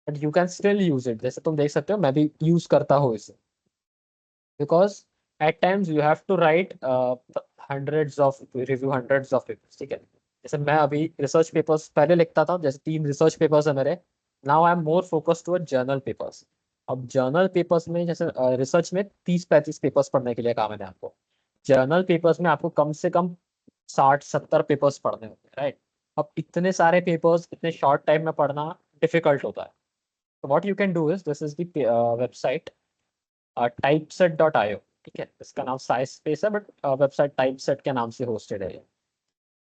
but you can still use it। जैसे तुम देख सकते हो मैं भी use करता हूँ इसे, because at times you have to write hundreds of papers. ठीक है, जैसे मैं अभी रिसर्च पेपर्स पहले लिखता था, जैसे 3 रिसर्च पेपर्स है मेरे। Now I am more focused toward journal papers. अब जर्नल पेपर्स में जैसे रिसर्च में 30 35 पेपर्स पढ़ने के लिए कहा मैंने आपको, जर्नल पेपर्स में आपको कम से कम 60 70 पेपर्स पढ़ने होते हैं, राइट। अब इतने सारे पेपर्स इतने शॉर्ट टाइम में पढ़ना डिफिकल्ट होता है। तो what you can do is, this is the website typeset.io। ठीक है, इसका नाम साइज स्पेस है बट वेबसाइट टाइपसेट के नाम से होस्टेड है।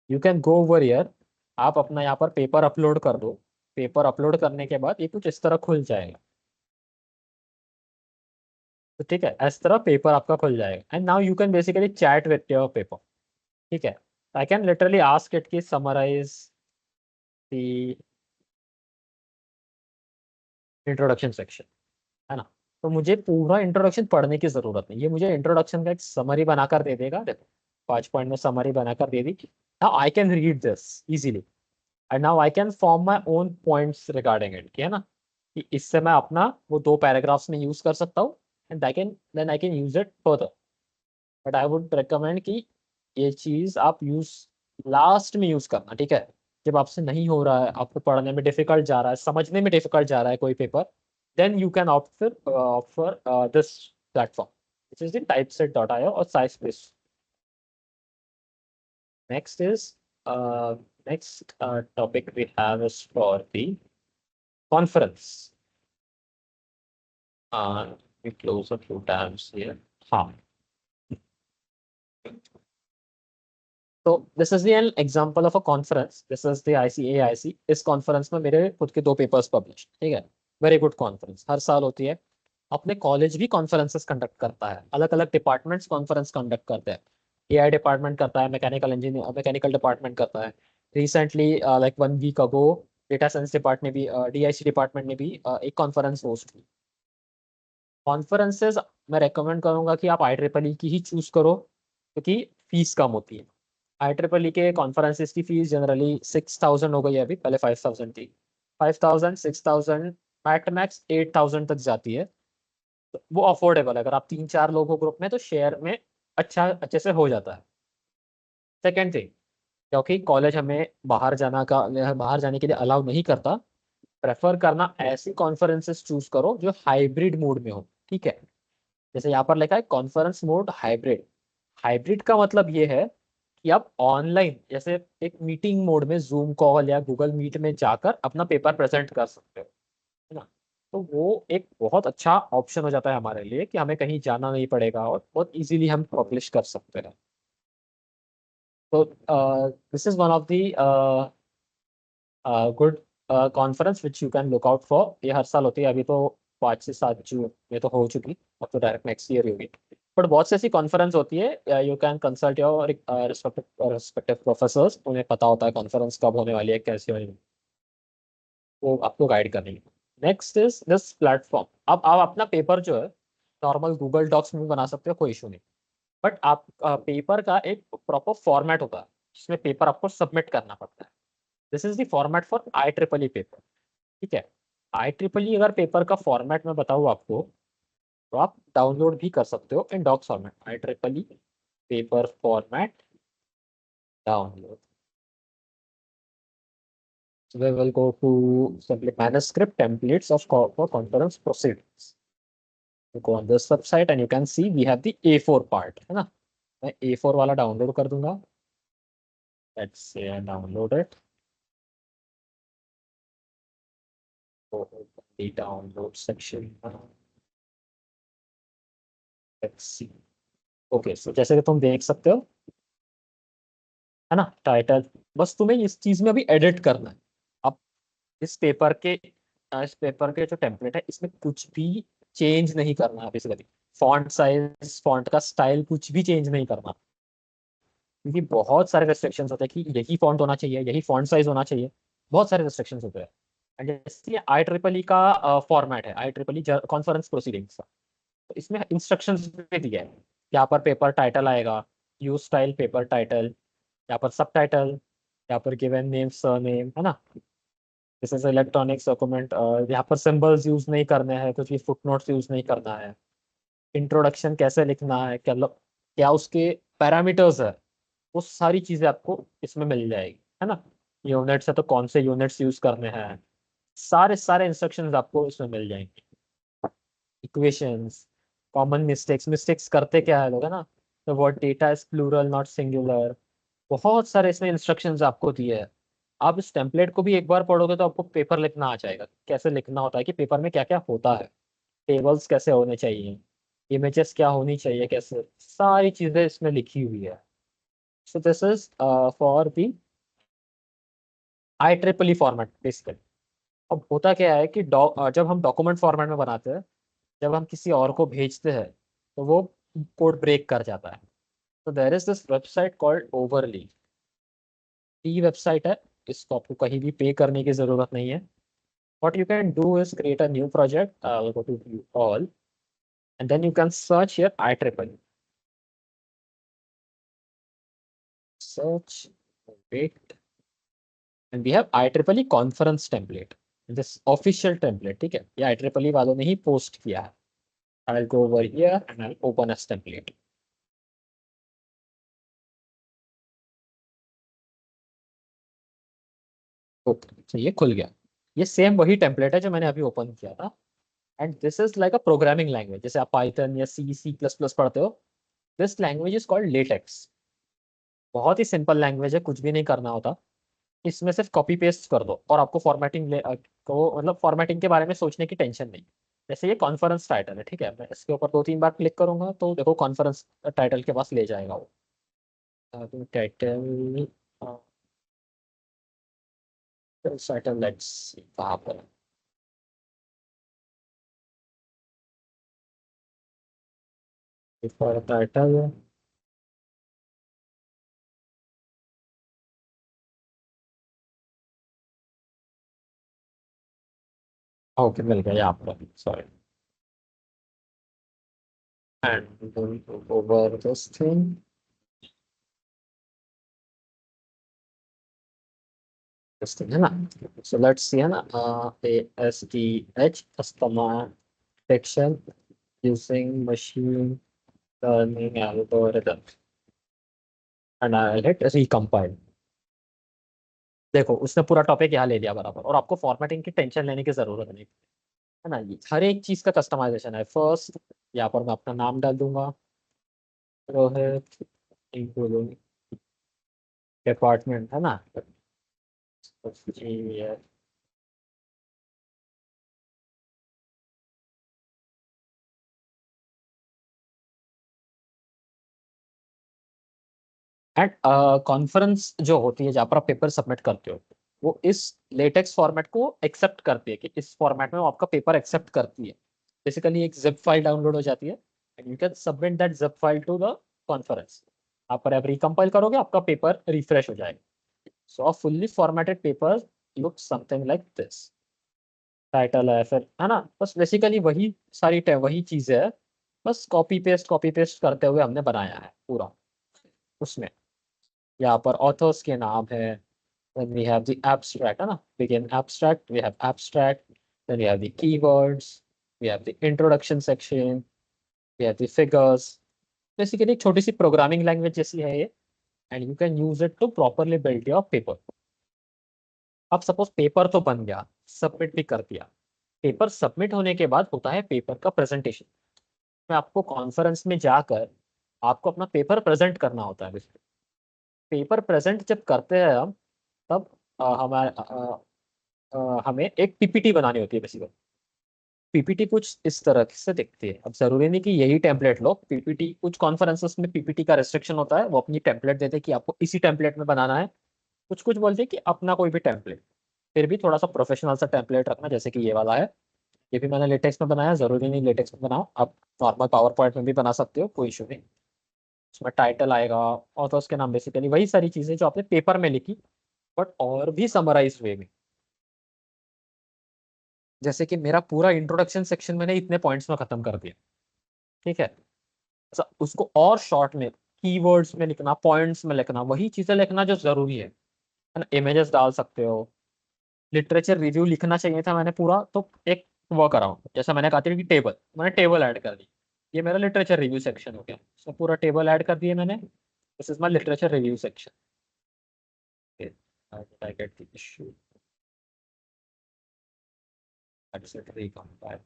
You can go over here, आप अपना यहाँ पर पेपर अपलोड कर दो। पेपर अपलोड करने के बाद ये कुछ इस तरह खुल जाएगा। तो ठीक है, इस तरह पेपर आपका खुल जाएगा and now you can basically chat with your paper. ठीक है, I can literally ask it की समराइज द इंट्रोडक्शन सेक्शन, है ना। तो मुझे पूरा इंट्रोडक्शन पढ़ने की जरूरत नहीं, ये मुझे इंट्रोडक्शन का एक समरी बनाकर दे देगा। देखो 5 पॉइंट में समरी बनाकर दे दी। Now I can read this easily and now I can form my own points regarding it, है ना। कि इससे मैं अपना वो 2 पैराग्राफ्स में यूज कर सकता हूँ and I can use it further. But I would recommend कि ये चीज आप यूज लास्ट में यूज करना, ठीक है। जब आपसे नहीं हो रहा है, आपको पढ़ने में डिफिकल्ट जा रहा है, समझने में डिफिकल्ट जा रहा है कोई paper, then you can opt for this platform which is the typeset.io or Scibase. Next is next topic we have is for the conference. We close a few tabs here. हाँ, तो this is an example of a conference, this is the ICAIC। इस conference में मेरे खुद के 2 papers publish, ठीक है। Very good conference, हर साल होती है। अपने कॉलेज भी कॉन्फ्रेंसेस कंडक्ट करता है, अलग अलग डिपार्टमेंट्स कॉन्फ्रेंस कंडक्ट करते हैं। AI डिपार्टमेंट करता है, मैकेनिकल इंजीनियर मैकेनिकल डिपार्टमेंट करता है। Recently like 1 week ago data science department ने भी DIC डिपार्टमेंट ने भी एक कॉन्फ्रेंस होस्ट की। कॉन्फ्रेंसेज मैं रेकमेंड करूंगा कि आप IEEE की ही चूज करो, क्योंकि फीस कम होती है। IEEE के कॉन्फ्रेंसेस की फीस जनरली 6,000 हो गई है अभी, पहले 5,000 थी। 5,000 6,000 मैक्स 8,000 तक जाती है। तो वो अफोर्डेबल है, अगर आप 3-4 लोग हो ग्रुप में तो शेयर में अच्छे से हो जाता है। सेकेंड थिंग, क्योंकि कॉलेज हमें बाहर जाने के लिए अलाउ नहीं करता, प्रेफर करना ऐसी कॉन्फ्रेंसेस चूज करो जो हाइब्रिड मोड में हो, ठीक है। जैसे यहाँ पर लिखा है कॉन्फ्रेंस मोड हाइब्रिड। हाइब्रिड का मतलब ये है कि आप ऑनलाइन जैसे एक मीटिंग मोड में जूम कॉल या गूगल मीट में जाकर अपना पेपर प्रेजेंट कर सकते हो, है ना। तो वो एक बहुत अच्छा ऑप्शन हो जाता है हमारे लिए कि हमें कहीं जाना नहीं पड़ेगा और बहुत इजीली हम पब्लिश कर सकते हैं। तो this is one of the good conference which you can look out for. ये हर साल होती है, अभी तो 5 से 7 जून में तो हो चुकी, अब तो डायरेक्ट नेक्स्ट ईयर ही होगी। बट बहुत सी ऐसी कॉन्फ्रेंस होती है, you can consult your respective professors, उन्हें पता होता है कॉन्फ्रेंस कब होने वाली है, कैसे होने वाली है, वो आपको गाइड करेंगे। Next is this platform. अब आप अपना पेपर जो है नॉर्मल गूगल डॉक्स में भी बना सकते हो, कोई इशू नहीं। बट आप पेपर का एक प्रॉपर फॉर्मेट होता है जिसमें पेपर आपको सबमिट करना पड़ता है। This is the format for IEEE paper, ठीक है। IEEE अगर पेपर का फॉर्मेट मैं बताऊँ आपको, तो आप डाउनलोड भी कर सकते हो in docs format. IEEE paper format download. So we will go to simply manuscript templates of for conference proceedings. You go on this website and you can see we have the A4 part, है ना। मैं A4 वाला download कर दूंगा। Let's say I download it. Go open the download section. Let's see. Okay, so जैसे कि तुम देख सकते हो, है ना, टाइटल। बस तुम्हें इस चीज में अभी एडिट करना है। अब इस पेपर के जो टेम्पलेट है इसमें कुछ भी चेंज नहीं करना है बेसिकली। फॉन्ट साइज, फॉन्ट का स्टाइल कुछ भी चेंज नहीं करना, क्योंकि बहुत सारे रेस्ट्रिक्शंस होते हैं कि यही फॉन्ट होना चाहिए, यही फॉन्ट साइज होना चाहिए। बहुत सारे रेस्ट्रिक्शंस होते हैं। एंड जैसे IEEE का फॉर्मेट है, IEEE कॉन्फ्रेंस प्रोसीडिंग्स का, तो इसमें इंस्ट्रक्शंस भी दिए हैं। यहाँ पर पेपर टाइटल आएगा, यूज स्टाइल पेपर टाइटल, यहाँ पर सब टाइटल, यहाँ पर गिवन नेम सरनेम, है ना। This is electronic document. यहाँ पर सिंबल्स यूज नहीं करने हैं, कुछ भी फुटनोट्स यूज नहीं करना है। इंट्रोडक्शन कैसे लिखना है, क्या उसके पैरामीटर्स है, वो सारी चीजें आपको इसमें मिल जाएगी, है ना। यूनिट्स है तो कौन से यूनिट्स यूज करने हैं, सारे सारे इंस्ट्रक्शंस आपको इसमें मिल जाएंगे। इक्वेशंस, कॉमन मिस्टेक्स करते क्या है लोग, है ना। तो what data is plural not singular, बहुत सारे इसमें इंस्ट्रक्शंस आपको दिए हैं। आप इस टेम्पलेट को भी एक बार पढ़ोगे तो आपको पेपर लिखना आ जाएगा, कैसे लिखना होता है, कि पेपर में क्या क्या होता है, टेबल्स कैसे होने चाहिए, इमेजेस क्या होनी चाहिए, कैसे, सारी चीजें इसमें लिखी हुई है। सो this is for the IEEE format basically. अब होता क्या है कि जब हम डॉक्यूमेंट फॉर्मेट में बनाते हैं, जब हम किसी और को भेजते हैं तो वो कोड ब्रेक कर जाता है। तो there is this website called Overleaf. Free website है, इसको आपको कहीं भी पे करने की जरूरत नहीं है। What you can do is create a new project. I'll go to view all, and then you can search here IEEE. Search, wait, and we have IEEE conference template. This official template, ठीक है? ये IEEE वालों ने ही post किया है. I'll go over here and I'll open as template. Okay, तो ये खुल गया। ये सेम वही टेम्पलेट है जो मैंने अभी ओपन किया था। And this is like a programming language, जैसे आप पाइथन या सी प्लस प्लस पढ़ते हो। This language is called latex. बहुत ही सिंपल लैंग्वेज है, कुछ भी नहीं करना होता। इसमें सिर्फ कॉपी पेस्ट कर दो और आपको को मतलब फॉर्मेटिंग के बारे में सोचने की टेंशन नहीं। जैसे ये कॉन्फ्रेंस टाइटल है, ठीक है, मैं इसके ऊपर 2-3 बार क्लिक करूंगा तो देखो कॉन्फ्रेंस टाइटल के पास ले जाएगा वो। टाइटल टाइटल लेट्स कहाँ पर टाइटल। ओके, मिल गया यहाँ पर, sorry. And over this thing, this thing है ना। सो लेट्स सी है ना, ASTH customer section using machine learning algorithm and I'll hit recompile। देखो उसने पूरा टॉपिक यहाँ ले लिया बराबर, और आपको फॉर्मेटिंग की टेंशन लेने की जरूरत नहीं है ना। ये हर एक चीज का कस्टमाइजेशन है। फर्स्ट यहाँ पर मैं अपना नाम डाल दूंगा, रोहित, डिपार्टमेंट है ना। एंड कॉन्फ्रेंस जो होती है जहाँ पर आप पेपर सबमिट करते हो, वो इस लेटेक्स फॉर्मेट को एक्सेप्ट करती है, कि इस फॉर्मेट में वो आपका पेपर एक्सेप्ट करती है। बेसिकली एक जिप फाइल डाउनलोड हो जाती है and you can submit that zip file to the conference. आप पर आप रिकम्पाइल करोगे, आपका पेपर रिफ्रेश हो जाएगा। So a fully formatted paper look something like this. Title है फिर, है ना, बस बेसिकली वही सारी वही चीजें है। बस कॉपी पेस्ट करते हुए हमने बनाया है पूरा उसमें। यहाँ पर ऑथर्स के नाम है। Then we have the abstract, है ना, begin abstract, we have abstract, then we have the keywords, we have the introduction section, we have the figures। Basically एक छोटी सी प्रोग्रामिंग लैंग्वेज जैसी है ये, and you can use it to properly build your paper. अब suppose paper तो बन गया, सबमिट भी कर दिया। पेपर सबमिट होने के बाद होता है पेपर का प्रेजेंटेशन। में आपको कॉन्फ्रेंस में जाकर आपको अपना पेपर प्रेजेंट करना होता है। पेपर प्रेजेंट जब करते हैं हम, तब हमारे हमें एक पीपीटी बनानी होती है बेसिकली। पीपीटी कुछ इस तरह से दिखती है। अब जरूरी नहीं कि यही टेम्पलेट लो पीपीटी, कुछ कॉन्फ्रेंसेस में पीपीटी का रेस्ट्रिक्शन होता है, वो अपनी टेम्पलेट देते हैं कि आपको इसी टेम्पलेट में बनाना है। कुछ कुछ बोलते हैं कि अपना कोई भी टेम्पलेट, फिर भी थोड़ा सा प्रोफेशनल सा टेम्पलेट रखना, जैसे कि ये वाला है। ये भी मैंने लेटेक्स में बनाया, जरूरी नहीं लेटेक्स में बनाओ, आप नॉर्मल पावर पॉइंट में भी बना सकते हो, कोई इशू नहीं। उसमें टाइटल आएगा, ऑथर्स के नाम, बेसिकली वही सारी चीजें जो आपने पेपर में लिखी, बट और भी समराइज वे में। जैसे कि मेरा पूरा इंट्रोडक्शन सेक्शन मैंने इतने पॉइंट्स में खत्म कर दिया, ठीक है। अच्छा, उसको और शॉर्ट में कीवर्ड्स में लिखना, पॉइंट्स में लिखना, वही चीजें लिखना जो जरूरी है ना। इमेजेस डाल सकते हो। लिटरेचर रिव्यू लिखना चाहिए था मैंने पूरा, तो एक वर्क अराउंड, जैसा मैंने कहा था कि टेबल, मैंने टेबल ऐड कर दी। ये मेरा लिटरेचर रिव्यू सेक्शन हो गया, so पूरा टेबल ऐड कर दिए मैंने। This is my literature review section. I get the issue. That's it, recompile।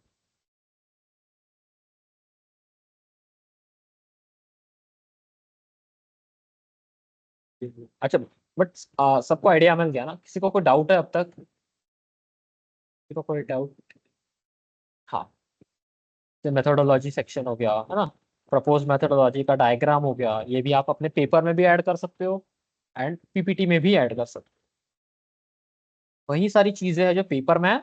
अच्छा, बट सबको आइडिया मिल गया ना? किसी को कोई डाउट है अब तक? किसी को कोई डाउट? हाँ, तो मेथोडोलॉजी सेक्शन हो गया, है ना। प्रपोज मेथोडोलॉजी का डायग्राम हो गया, ये भी आप अपने पेपर में भी ऐड कर सकते हो एंड पीपीटी में भी ऐड कर सकते हो। वही सारी चीजें हैं जो पेपर में है,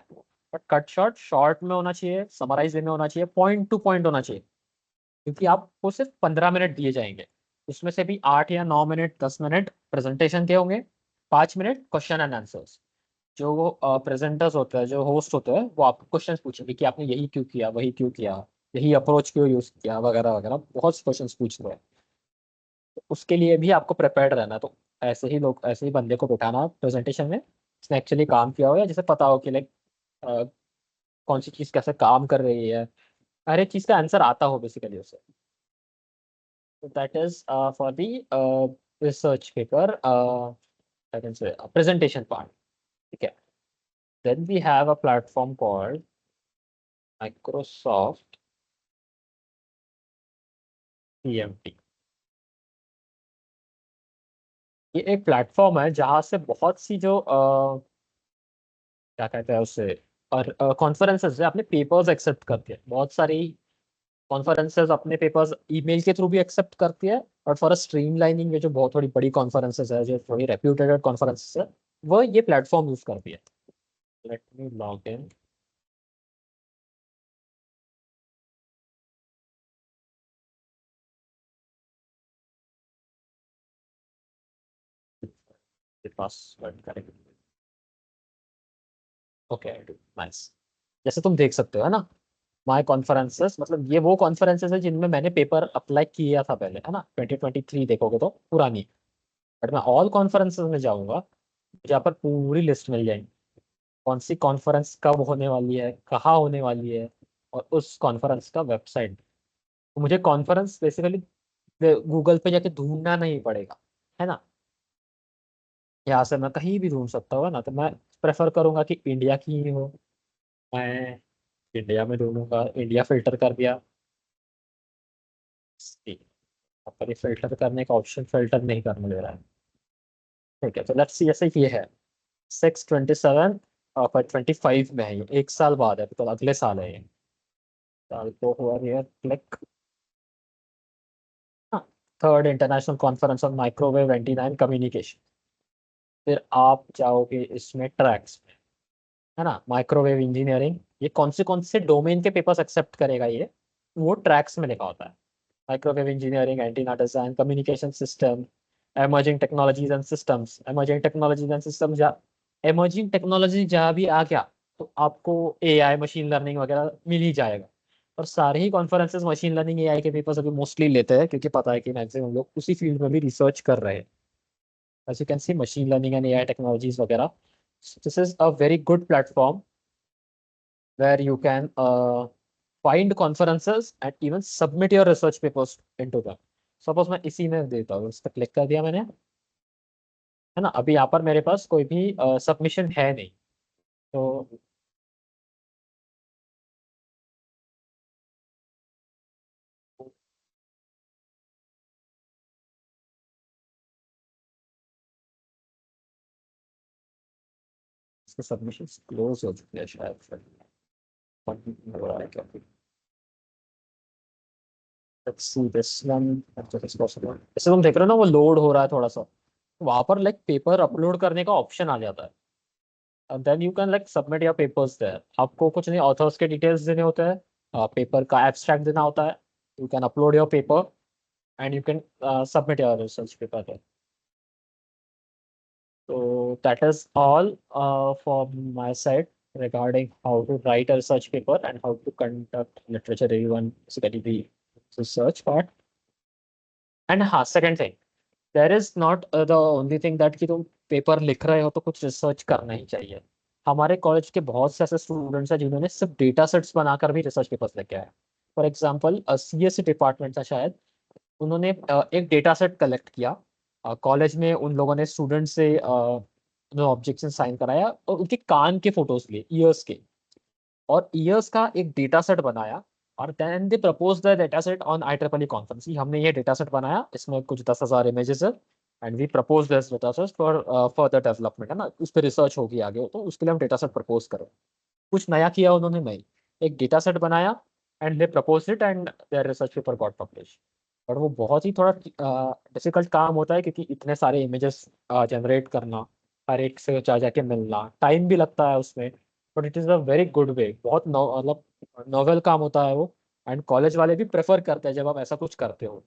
बट कट शॉर्ट शॉर्ट में होना चाहिए, समराइज में होना चाहिए, पॉइंट टू पॉइंट होना चाहिए, क्योंकि आपको सिर्फ 15 मिनट दिए जाएंगे। उसमें से भी 8 या 9 मिनट 10 मिनट प्रेजेंटेशन के होंगे, 5 मिनट क्वेश्चन एंड आंसर्स। जो वो प्रेजेंटर्स होते हैं, जो होस्ट होते हैं, वो आपको क्वेश्चन पूछेंगे कि आपने यही क्यों किया, वही क्यों किया, यही अप्रोच क्यों यूज किया, वगैरह वगैरह, बहुत से क्वेश्चन पूछ रहे हैं। तो उसके लिए भी आपको प्रिपेयर्ड रहना है। तो ऐसे ही बंदे को बिठाना प्रेजेंटेशन में, जिसने एक्चुअली काम किया हो या जिसे पता हो कि लाइक कौन सी चीज कैसे काम कर रही है, हर एक चीज का आंसर आता हो बेसिकली उसे। So that is for the research paper, I can say presentation part. Okay. Then we have a platform called Microsoft CMT. ये एक प्लेटफॉर्म है जहाँ से बहुत सी जो क्या कहते हैं उसे, और कॉन्फ्रेंसेस है, अपने पेपर्स एक्सेप्ट करती है। बहुत सारी कॉन्फ्रेंसेस अपने पेपर्स ईमेल के थ्रू भी एक्सेप्ट करती है, और फॉर स्ट्रीमलाइनिंग ये जो बहुत थोड़ी बड़ी कॉन्फ्रेंसेस है, जो थोड़ी रेप्यूटेड कॉन्फ्रेंसेस है, वो ये प्लेटफॉर्म यूज करती है। Let me log in. Password correct. Okay, nice. जैसे तुम देख सकते हो, है ना, माय कॉन्फ्रेंसेस, मतलब ये वो कॉन्फ्रेंसेस है जिनमें मैंने पेपर अप्लाई किया था पहले, है ना, 2023 देखोगे तो पुरानी। बट मैं ऑल कॉन्फ्रेंसेस में जाऊंगा, जहाँ पर पूरी लिस्ट मिल जाएगी, कौन सी कॉन्फ्रेंस कब होने वाली है, कहाँ होने वाली है, और उस कॉन्फ्रेंस का वेबसाइट। तो मुझे कॉन्फ्रेंस बेसिकली गूगल पे जाके ढूंढना नहीं पड़ेगा, है ना। यहाँ से मैं कहीं भी ढूंढ सकता हूँ, है ना। तो मैं प्रेफर करूंगा कि इंडिया की ही हो, मैं इंडिया में ढूंढूंगा, इंडिया फिल्टर कर दिया। ठीक, अब पर ये फिल्टर करने का ऑप्शन फिल्टर नहीं करने दे रहा है। ठीक है, तो लेट्स सी, जैसे ये है 6/27 पर 25 में है, ये 1 साल बाद है, तो अगले साल है ये। साल को हुआ है click. Third international conference on microwave antenna and communication. फिर आप जाओगे इसमें ट्रैक्स में, है ना, माइक्रोवेव इंजीनियरिंग, ये कौन से डोमेन के पेपर्स एक्सेप्ट करेगा ये, वो ट्रैक्स में लिखा होता है। Microwave engineering, antenna design, communication system, emerging technologies and systems. Emerging technology जहाँ भी आ गया, तो आपको एआई, मशीन लर्निंग वगैरह मिल ही जाएगा। और सारे ही कॉन्फ्रेंसेस मशीन लर्निंग एआई के पेपर्स अभी मोस्टली लेते हैं, क्योंकि पता है कि मैक्सिमम लोग उसी फील्ड में भी रिसर्च कर रहे हैं। as you can see, machine learning and AI technologies वगैरह। So this is a very good platform where you can find conferences and even submit your research papers into them. Suppose मैं इसी में देता हूँ, इस पर क्लिक कर दिया मैंने, है ना। अभी यहाँ पर मेरे पास कोई भी सबमिशन है नहीं, तो इसके सबमिशन क्लोज हो चुके हैं शायद, फिर हो रहा है क्या। Let's see this one, if it is possible। जैसे तुम देख रहे हो ना, वो लोड हो रहा है थोड़ा सा, वहां पर लाइक पेपर अपलोड करने का ऑप्शन आ जाता है। and then you can like submit your papers there। आपको कुछ नहीं, ऑथर्स के डिटेल्स देने होते हैं, पेपर का एब्स्ट्रैक्ट देना होता है, you can upload your paper and you can submit your research paper there। So that is all from my side regarding how to write a research paper and how to conduct literature review and basically the research part। And हाँ, second thing, there is not the only thing that कि तुम paper लिख रहे हो तो कुछ research करना ही चाहिए। हमारे कॉलेज के बहुत से ऐसे स्टूडेंट्स हैं जिन्होंने सिर्फ डेटा सेट्स बनाकर भी रिसर्च पेपर्स लिखे हैं। फॉर एग्जांपल सीएससी डिपार्टमेंट था शायद, उन्होंने एक डेटा सेट कलेक्ट किया। कॉलेज में उन लोगों ने स्टूडेंट से ऑब्जेक्शन साइन कराया और उनके कान के फोटोज लिए, ईयर्स के, और ईयर्स का एक डेटा सेट बनाया। और then they propose the data set on IEEE conference. हमने ये डेटा सेट बनाया, इसमें कुछ 10,000 इमेजेस है, and we propose this data set for further development, है ना। उस पर रिसर्च होगी आगे, तो उसके लिए हम डेटा सेट प्रपोज करें। कुछ नया किया उन्होंने, नहीं, एक डेटा सेट बनाया and they propose it and their research paper got publish. और वो बहुत ही थोड़ा डिफिकल्ट काम होता है, क्योंकि इतने सारे इमेजेस जनरेट करना, हर एक से जा जाके मिलना, टाइम भी लगता है उसमें। But it is a very good way, बहुत मतलब नोवेल काम होता है वो, एंड कॉलेज वाले भी प्रेफर करते हैं जब आप ऐसा कुछ करते हो।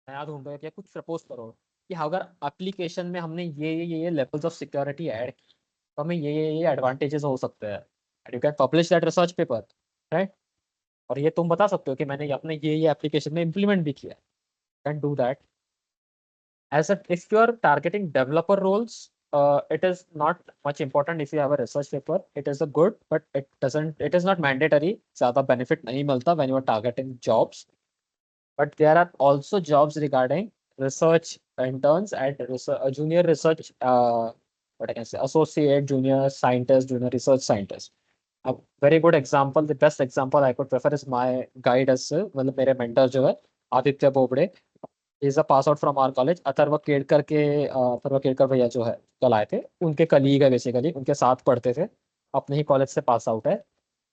नया ढूंढ रहे हो, या कुछ प्रपोज करो कि हाँ, अगर एप्लीकेशन में हमने ये लेवल्स ऑफ सिक्योरिटी ऐड, तो हमें ये एडवांटेजेस हो सकते हैं, and you can publish that research paper, right. और ये तुम बता सकते हो कि मैंने अपने ये एप्लीकेशन में इम्प्लीमेंट भी किया, can do that. As a, if you are targeting developer roles, it is not much important if you have a research paper. It is a good, but it is not mandatory. ज़्यादा benefit नहीं मिलता when you are targeting jobs. But there are also jobs regarding research interns and junior research, what I can say, associate, junior scientist, junior research scientist. A very good example, the best example I could prefer is my guide as, मतलब मेरे mentor जो है Aditya Bobde, is a pass out from our college. Atharva Kedkar भैया जो है कल आए थे, उनके कलीग है बेसिकली, उनके साथ पढ़ते थे, अपने ही कॉलेज से पास आउट है।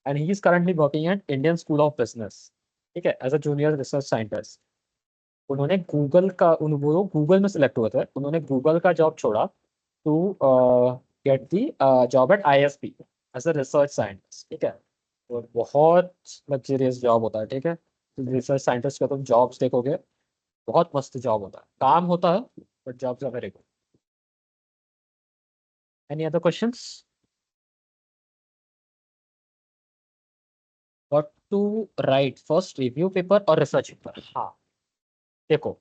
And he is currently working at Indian School of Business, ठीक है, as a junior research scientist. उन्होंने गूगल का वो गूगल में सिलेक्ट हुए थे, उन्होंने गूगल का जॉब छोड़ा to get the job at ISP as a research scientist, ठीक है। और बहुत लग्जरियस जॉब होता है, ठीक है। रिसर्च साइंटिस्ट का तुम जॉब्स देखोगे, बहुत मस्त जॉब होता है, काम होता है, but jobs are very good. Any other questions? What to write first, review paper और रिसर्च पेपर? हाँ, देखो,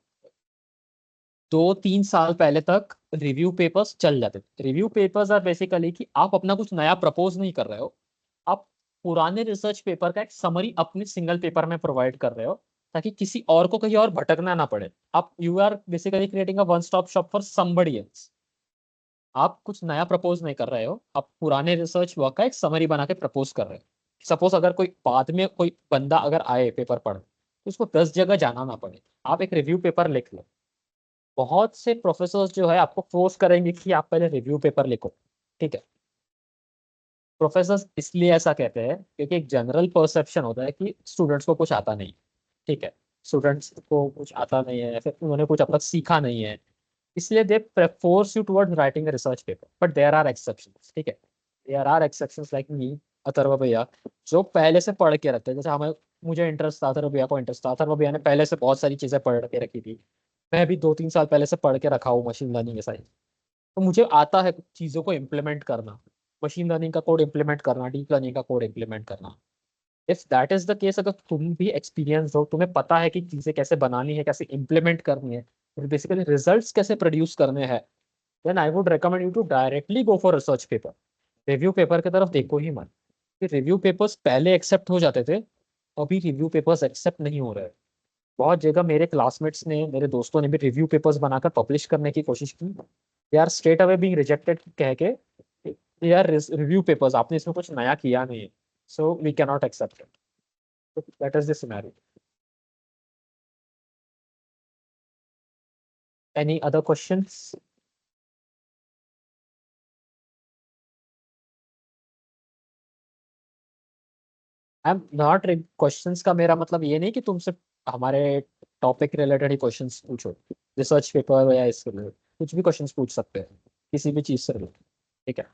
2-3 साल पहले तक रिव्यू पेपर्स चल जाते थे। रिव्यू पेपर्स आर बेसिकली कि आप अपना कुछ नया प्रपोज नहीं कर रहे हो, आप पुराने रिसर्च पेपर का एक समरी अपने सिंगल पेपर में प्रोवाइड कर रहे हो, ताकि किसी और को कहीं और भटकना ना पड़े। आप you are basically creating a one stop shop for somebody else. आप कुछ नया प्रपोज नहीं कर रहे हो, आप पुराने रिसर्च वर्क का एक समरी बना के प्रपोज कर रहे हो। सपोज अगर कोई बाद में कोई बंदा अगर आए पेपर पढ़, तो उसको 10 जगह जाना ना पड़े, आप एक रिव्यू पेपर लिख लो। बहुत से प्रोफेसर्स जो है आपको फोर्स करेंगे कि आप पहले रिव्यू पेपर लिखो, ठीक है। प्रोफेसर्स इसलिए ऐसा कहते हैं क्योंकि एक जनरल परसेप्शन होता है कि स्टूडेंट्स को कुछ आता नहीं, ठीक है। स्टूडेंट्स को कुछ आता नहीं है, फिर उन्होंने कुछ अब तक सीखा नहीं है, इसलिए they force you towards writing a research paper. But there are exceptions, ठीक है। There are exceptions like me, Atharva भैया, जो पहले से पढ़ के रखते हैं। जैसे हमें, मुझे इंटरेस्ट था, अथर्व भैया को इंटरेस्ट था, अथर्व भैया ने पहले से बहुत सारी चीजें पढ़ के रखी थी। मैं भी 2-3 साल पहले से पढ़ के रखा हूँ मशीन लर्निंग ये सारी, तो मुझे आता है चीजों को इम्प्लीमेंट करना, मशीन लर्निंग का कोड इम्प्लीमेंट करना, डीप लर्निंग का कोड इम्प्लीमेंट करना। If that is the case, अगर तुम भी एक्सपीरियंस हो, तुम्हें पता है कि चीजें कैसे बनानी है, कैसे इम्प्लीमेंट करनी है, और बेसिकली रिजल्ट्स कैसे प्रोड्यूस करने हैं, then I would recommend you to directly go for research paper. Review paper की तरफ देखो ही मत। रिव्यू पेपर्स पहले एक्सेप्ट हो जाते थे, अभी रिव्यू पेपर्स एक्सेप्ट नहीं हो रहे। बहुत जगह मेरे क्लासमेट्स ने, मेरे दोस्तों ने भी रिव्यू पेपर्स बनाकर पब्लिश करने की कोशिश की, they are straight away being rejected, कह के दे आर रिव्यू पेपर्स, आपने इसमें कुछ नया किया नहीं है, so we can not accept it. That is the scenario. Any other questions? I am not, questions का मेरा मतलब ये नहीं कि तुमसे हमारे टॉपिक रिलेटेड ही क्वेश्चंस पूछो, रिसर्च पेपर या इससे रिलेटेड कुछ भी क्वेश्चंस पूछ सकते हैं, किसी भी चीज से रिलेटेड। ठीक है।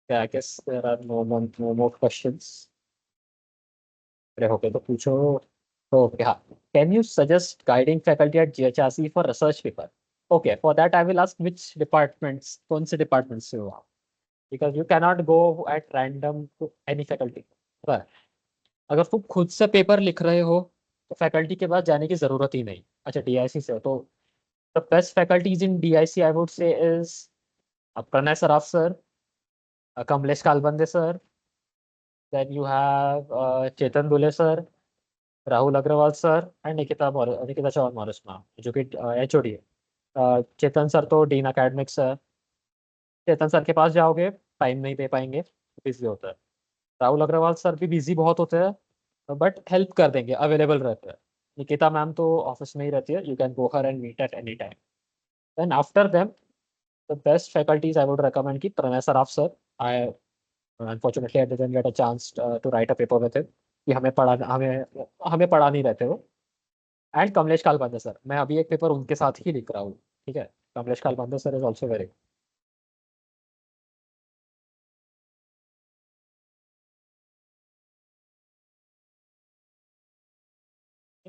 I guess there are no more questions. अरे होके तो पूछो। तो क्या, can you suggest guiding faculty at GHRC for research paper? Okay, for that I will ask which departments, कौन से डिपार्टमेंट्स से हो आप, because you cannot go at random to any faculty. अगर तुम खुद से पेपर लिख रहे हो तो फैकल्टी के पास जाने की जरूरत ही नहीं। अच्छा, डीआईसी से हो तो the best faculties in DIC I would say is Pranay Saraf sir, Kamlesh Kalbande sir, then you have Chetan Dule sir, Rahul Agrawal sir and Nikita Chauhan Morris ma'am जो कि एचओडी है। चेतन सर तो डीन अकेडमिक्स है। चेतन सर के पास जाओगे टाइम नहीं दे पाएंगे, बिजी होता है। राहुल अग्रवाल सर भी बिजी बहुत होते हैं बट हेल्प कर देंगे, अवेलेबल रहते हैं। निकिता मैम तो ऑफिस में ही रहती है, you can go her and meet at any time. Then after them the best faculties I would recommend की Pranay Saraf sir. I unfortunately I didn't get a chance to write a paper with him, कि हमें पढ़ा नहीं रहते वो। And Kamlesh Kalbande sir, मैं अभी एक पेपर उनके साथ ही लिख रहा हूँ। ठीक है। Kamlesh Kalbande sir is also very.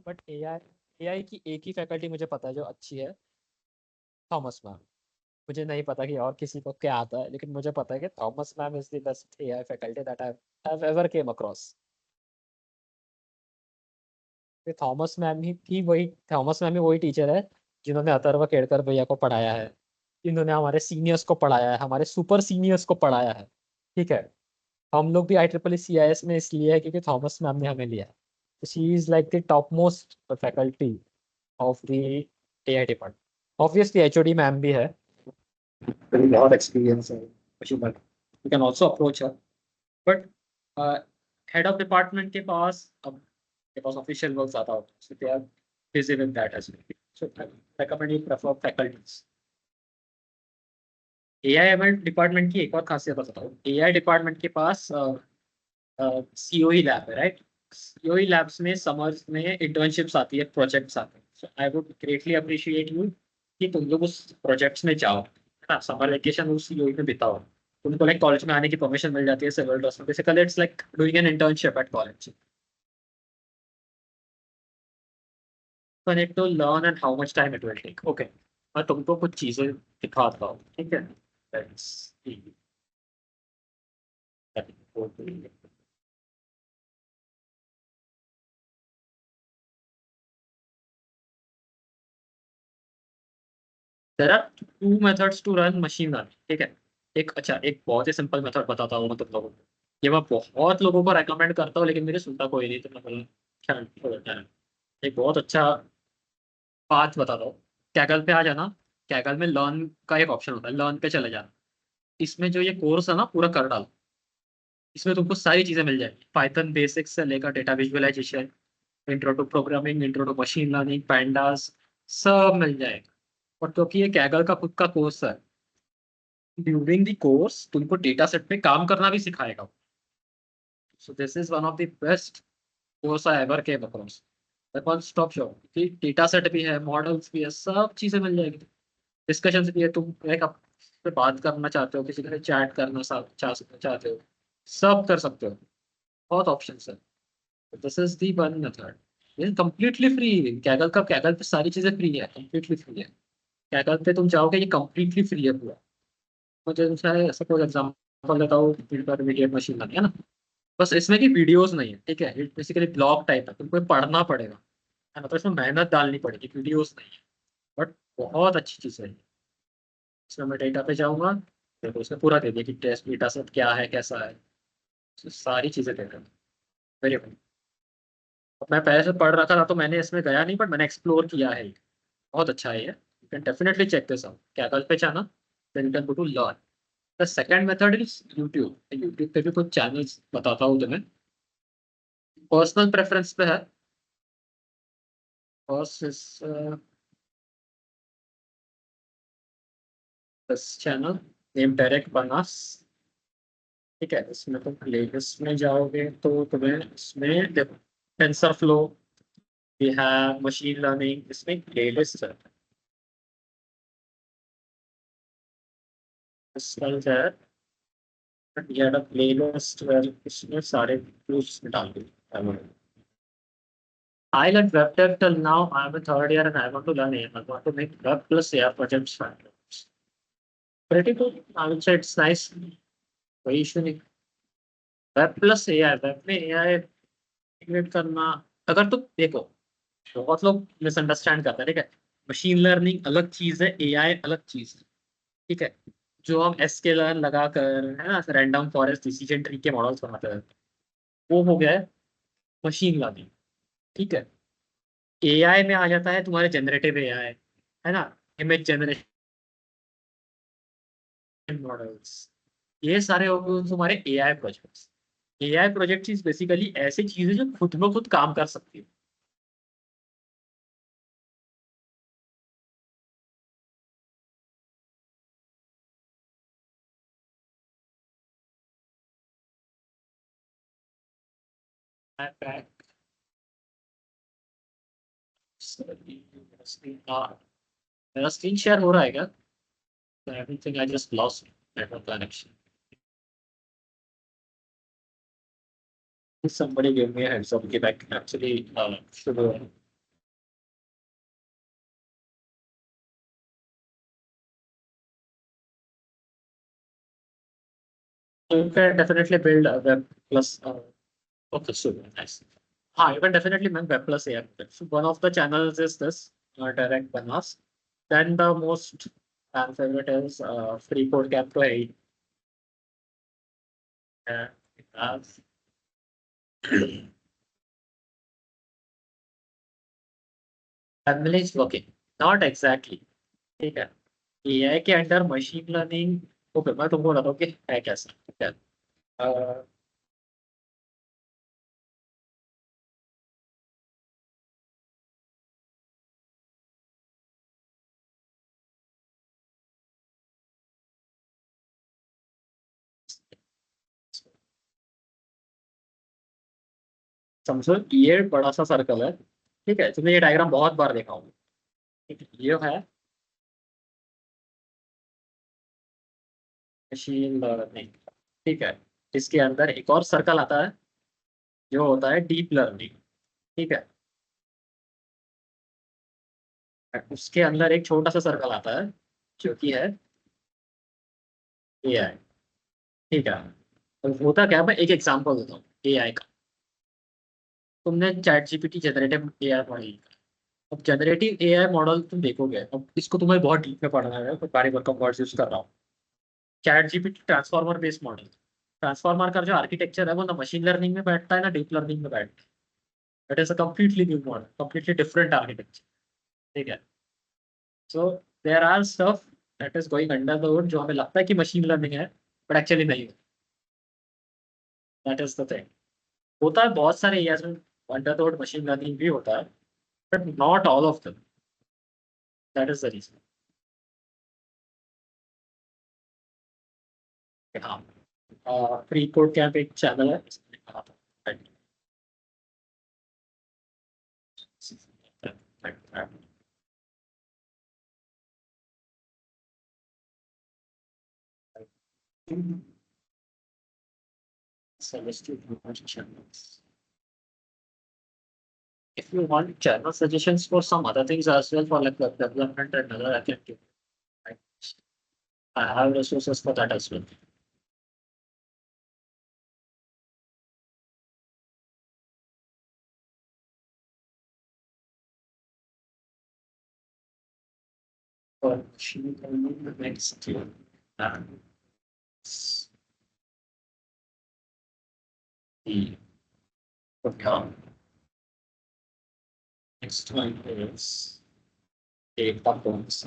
But AI की एक ही फैकल्टी मुझे पता है जो अच्छी है, थॉमस मैम। मुझे नहीं पता कि और किसी को क्या आता है, लेकिन मुझे पता है कि Thomas ma'am is the best AI faculty that I have ever came across. Thomas ma'am ही वही टीचर है जिन्होंने अथर्व केड़कर भैया को पढ़ाया है, जिन्होंने हमारे सीनियर्स को पढ़ाया है, हमारे सुपर सीनियर्स को पढ़ाया है। ठीक है। हम लोग भी IEEE CIS में इसलिए है क्योंकि थॉमस मैम ने हमें लिया है। She is like the top most faculty of the AI department. Obviously HOD ma'am भी है, बहुत एक्सपीरियंस है, you can also approach her. But head of department के पास अब के पास ऑफिशियल वर्क ज़्यादा होता है, so they are busy with that as well. So I recommend you prefer faculties. AI department की एक और खासियत बताऊँ, एआई डिपार्टमेंट के पास सीओई लैब है, राइट? सीओई लैब्स में समर्स में इंटर्नशिप्स आती है, प्रोजेक्ट्स आते हैं। So I would greatly appreciate you कि तुम लोग उस प्रोजेक्ट्स में जाओ, है ना, समर वेकेशन उस सीओई में बिताओ। तुमको लाइक कॉलेज में आने की परमिशन मिल जाती है सिविल ड्रेस में, basically it's like doing an internship at college. So I need to learn and how much time it will take. Okay. मैं तुमको कुछ चीजें दिखाता हूँ, ठीक है? Let's see. There are two methods to run machine learning, ठीक है? एक बहुत ही सिंपल मेथड बताता हूँ मैं तुम लोगों को। ये मैं बहुत लोगों को रेकमेंड करता हूँ लेकिन मेरी सुनता कोई नहीं, तो मैं बोला ख्याल छोड़ता है। एक बहुत अच्छा पाथ बताता हूँ। कैगल पे आ जाना। कैगल में लर्न का एक ऑप्शन होता है, लर्न पे चले जाना। इसमें जो ये कोर्स है ना पूरा कर डालो। इसमें तुमको सारी चीजें मिल जाएगी, पाइथन बेसिक्स से लेकर data visualization, intro to programming, intro to machine learning, pandas, सब मिल जाएगा। और क्योंकि ये कैगल का खुद का कोर्स है, ड्यूरिंग द कोर्स तुमको डेटा सेट पे काम करना भी सिखाएगा। सो this is one of the best course I ever came across. One stop shop कि डेटा सेट भी है, मॉडल्स भी है, सब चीजें मिल जाएगी। डिस्कशन भी है, तुम एक आपसे बात करना चाहते हो, किसी के साथ चैट करना चाहते हो, सब कर सकते हो। बहुत ऑप्शन है। This is the one method. ये कंप्लीटली फ्री है। कैगल पे सारी चीजें फ्री है, कंप्लीटली फ्री है। कैगल पे तुम चाहोगे ये कंप्लीटली फ्री है पूरा। मुझे सपोज एग्जांपल देता हूँ, इंटरमीडिएट मशीन लर्निंग है ना, बस इसमें की वीडियोस नहीं है, ठीक है? ये बेसिकली ब्लॉग टाइप है, तुमको ये पढ़ना पड़ेगा, है ना, तो इसमें मेहनत डालनी पड़ेगी, वीडियोस नहीं है। बट बहुत अच्छी चीज़ है। इसमें मैं डेटा पे जाऊंगा, देखो उसने पूरा दे दिया कि टेस्ट डेटा सेट क्या है, कैसा है, तो सारी चीजें दे रहे हैं। Very good. अब मैं पहले से पढ़ रखा था तो मैंने इसमें गया नहीं, बट मैंने एक्सप्लोर किया है। बहुत अच्छा है ये, you can definitely check this out. Kaggle पे जाना, then you can go to learn. The second method is YouTube. YouTube पे भी कुछ चैनल्स बताता हूँ तुम्हें, पर्सनल प्रेफरेंस पे है। First is this channel named Derek Banas. ठीक है, इसमें तुम प्लेलिस्ट में जाओगे तो तुम्हें इसमें TensorFlow, we have machine learning, इसमें प्लेलिस्ट है। इसमें है ये प्लेलिस्ट इसमें सारे टूल्स डाल दिए। I learned web dev till now. I'm a third year and I want to learn AI. I want to make web plus AI projects. Pretty good. I would say it's nice. कोई issue नहीं। Web plus AI, web में AI integrate करना, अगर तुम देखो बहुत लोग misunderstand करते हैं, ठीक है। मशीन लर्निंग अलग चीज है, एआई अलग चीज है, ठीक है। जो हम एसकेलर लगा कर है ना रैंडम फॉरेस्ट डिसीजन ट्री के मॉडल्स बनाते हैं, वो हो गया है मशीन लर्निंग, ठीक है। एआई में आ जाता है तुम्हारे जनरेटिव एआई, है ना, इमेज जनरेशन मॉडल्स, ये सारे हो गए तुम्हारे AI projects. AI project is basically ऐसी चीजें जो खुद में खुद काम कर सकती है। मेरा स्क्रीन शेयर हो रहा है क्या? Everything I just lost network connection. Somebody gave me a heads up that I can actually should you can definitely build a web plus okay, so nice. You can definitely make web plus AI. So one of the channels is this direct Banas. Then the most fan favorite is free code cap to 8. It has family is working. Not exactly. ठीक है, AI के under machine learning. Okay, मैं तुमको बताता हूँ कि है कैसा, ठीक है। अ, समझो ये बड़ा सा सर्कल है, ठीक है। तुमने ये डायग्राम बहुत बार देखा होगा, ठीक है। ये है मशीन लर्निंग, ठीक है। इसके अंदर एक और सर्कल आता है जो होता है डीप लर्निंग, ठीक है। उसके अंदर एक छोटा सा सर्कल आता है जो कि है एआई, ठीक है। तो होता क्या है, मैं एक एग्जांपल देता हूँ एआई का। तुमने chat GPT generative AI model, अब जनरेटिव एआई मॉडल तुम देखोगे, अब इसको तुम्हें बहुत डीप में पढ़ना है, तो बारी बार का वर्ड्स यूज कर रहा हूँ। Chat GPT transformer based model, transformer का जो आर्किटेक्चर है वो ना मशीन लर्निंग में बैठता है ना डीप लर्निंग में बैठता है। It is a completely new model, completely different architecture, ठीक है। So there are stuff that is going under the hood जो हमें लगता है कि मशीन लर्निंग है, बट एक्चुअली नहीं है। That is the thing. होता है बहुत सारे एरियाज में under the hood machine learning भी होता है, but not all of them. That is the reason. हाँ, फ्री कोड कैंप एक चैनल है, इसमें कहा था। So let's do channels. If you want channel suggestions for some other things as well, for like web development and other, I can give. Right? I have resources for that as well. For machine learning, the next year. The okay. Next one is data points.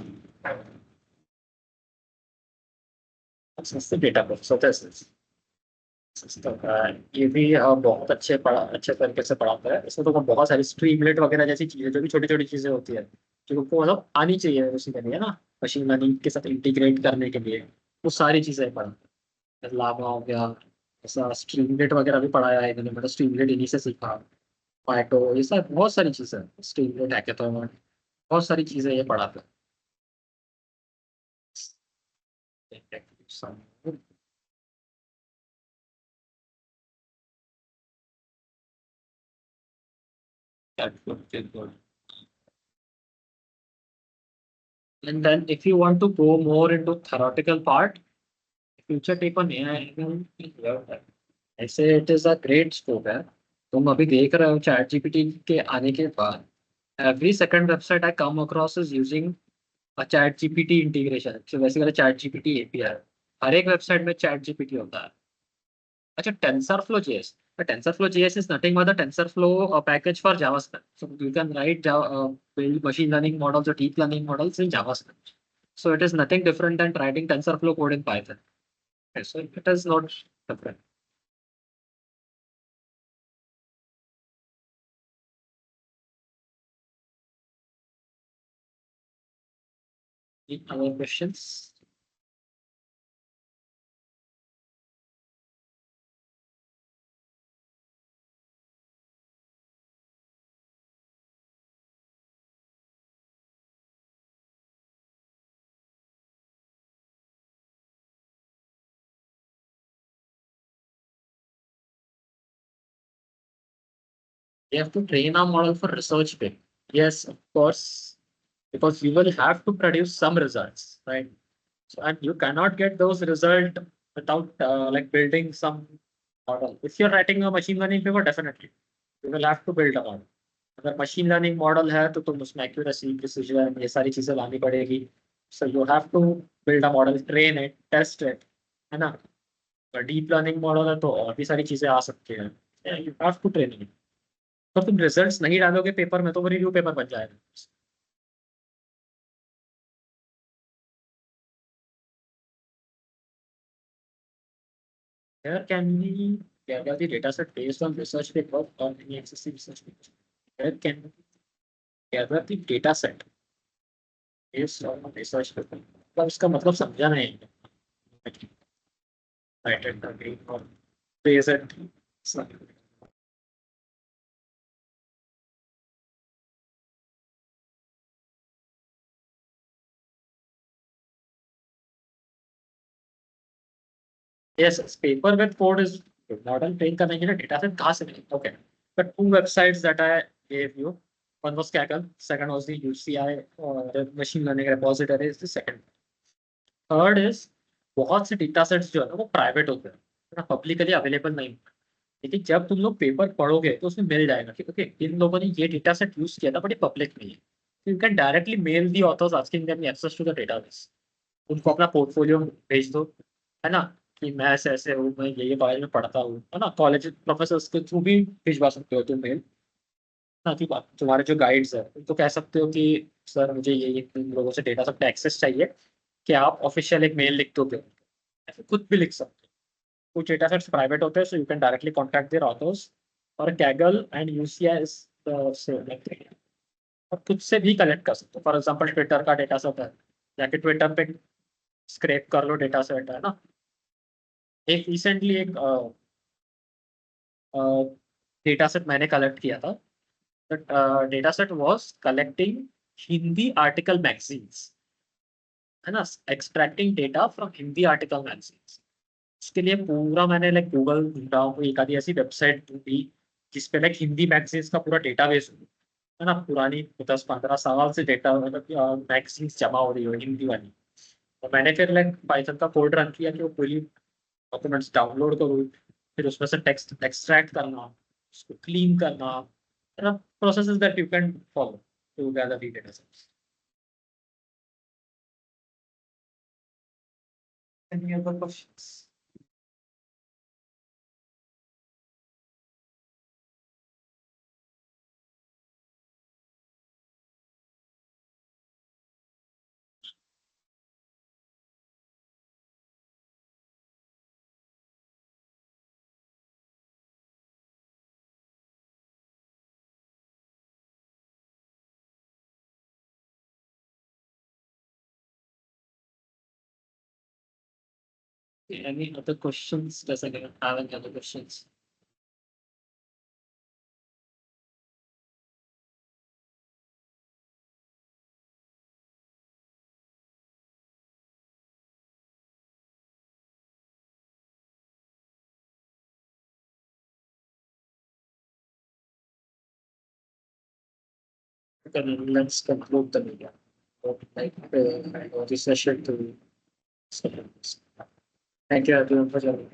That's the data points. So this is. ये भी बहुत अच्छे तरीके से पढ़ाता है। इसमें तो बहुत सारी स्ट्रीमलेट वगैरह जैसी चीजें जो भी छोटी छोटी चीजें होती है जो को मतलब आनी चाहिए उसी के लिए ना। मशीन लर्निंग के साथ इंटीग्रेट करने के लिए, वो सारी चीज़ें पढ़ा। लावा हो गया, ऐसा स्ट्रीमलेट वगैरह भी पढ़ाया है इन्होंने, मतलब स्ट्रीमलेट इन्हीं से सीखा। पाइटो, ये सब बहुत सारी चीज़ें हैं, स्ट्रीमलेट हैकेथॉन, बहुत सारी चीज़ें ये पढ़ाते हैं। That would be good. And then if you want to go more into theoretical part, future take on AI will be here. ऐसे it is a great scope है। तुम अभी देख रहे हो चैट जीपीटी के आने के बाद every second website I come across is using a chat GPT integration, so basically chat GPT API। हर एक वेबसाइट में चैट जीपीटी होता है। अच्छा, TensorFlow JS, but TensorFlow JS is nothing but the TensorFlow package for JavaScript, so you can write build machine learning models or deep learning models in JavaScript. So it is nothing different than writing TensorFlow code in Python. Okay, so it is not different. Any other questions? You have to train a model for research paper. Yes, of course, because you will have to produce some results, right? So, and you cannot get those results without like building some model. If you're writing a machine learning paper, definitely you will have to build a model. अगर machine learning model है तो तुम उसमें accuracy, precision, ये सारी चीजें लानी पड़ेगी। So you have to build a model, train it, test it, है ना। डीप लर्निंग मॉडल है तो और भी सारी चीजें आ सकती हैं। You have to train it. तो तुम रिजल्ट्स नहीं डालोगे पेपर में तो वो रिव्यू पेपर बन जाएगा। Here can we gather the data set based on research paper or any existing research paper? Where can we gather the data set based on research paper? मतलब इसका मतलब समझा नहीं। Right at the green or base at sun. Yes, paper with code is good. Model train करने के लिए data set कहाँ से मिलेगा? Okay, but two websites that I gave you, one was Kaggle, second was the UCI or the machine learning repository is the second. Third is, बहुत से data sets जो है ना वो प्राइवेट होते हैं, ना पब्लिकली अवेलेबल नहीं होते। लेकिन जब तुम लोग पेपर पढ़ोगे तो उसमें मिल जाएगा कि ओके इन लोगों ने ये डेटा सेट यूज किया था बट ये पब्लिक नहीं है। तो you can directly mail the authors asking them access to the database. उनको अपना पोर्टफोलियो भेज दो, है ना, कि मैं ऐसे ऐसे हूँ, मैं ये बारे में पढ़ता हूँ, है ना। कॉलेज प्रोफेसर के थ्रू भी भिजवा सकते हो तुम मेल ना, कि तुम्हारे जो गाइड्स है उनको कह सकते हो कि सर मुझे ये इन लोगों से डेटा सेट एक्सेस चाहिए, कि आप ऑफिशियल एक मेल लिख दोगे, ऐसे खुद भी लिख सकते हो। कुछ डेटा सेट्स प्राइवेट होते हैं, so you can directly contact their authors. और Kaggle and UCI is the same like thing. और खुद से भी कलेक्ट कर सकते हो, फॉर एग्जांपल ट्विटर का डेटा सेट है, जाके ट्विटर पे स्क्रैप कर लो डेटा सेट, है ना। एक रिसेंटली एक डेटा सेट मैंने कलेक्ट किया था। Data set was collecting Hindi article magazines, है ना, extracting data from Hindi article magazines. इसके लिए पूरा मैंने लाइक गूगल ढूंढा हूँ, एक आधी ऐसी वेबसाइट ढूंढी जिसपे लाइक हिंदी मैगजीन्स का पूरा डेटाबेस हो, है ना, पुरानी 10-15 साल से डेटा मतलब मैगजीन्स जमा हो रही हो हिंदी वाली। तो मैंने फिर लाइक पाइथन का कोड रन किया कि वो पूरी डॉक्यूमेंट्स डाउनलोड करूँ, फिर उसमें से टेक्स्ट एक्सट्रैक्ट करना, उसको क्लीन करना, processes that you can follow to gather the data sets. Any other questions? Any other questions? Does anyone have any other questions? Then let's conclude the meeting. Like this session to. Thank you everyone for joining.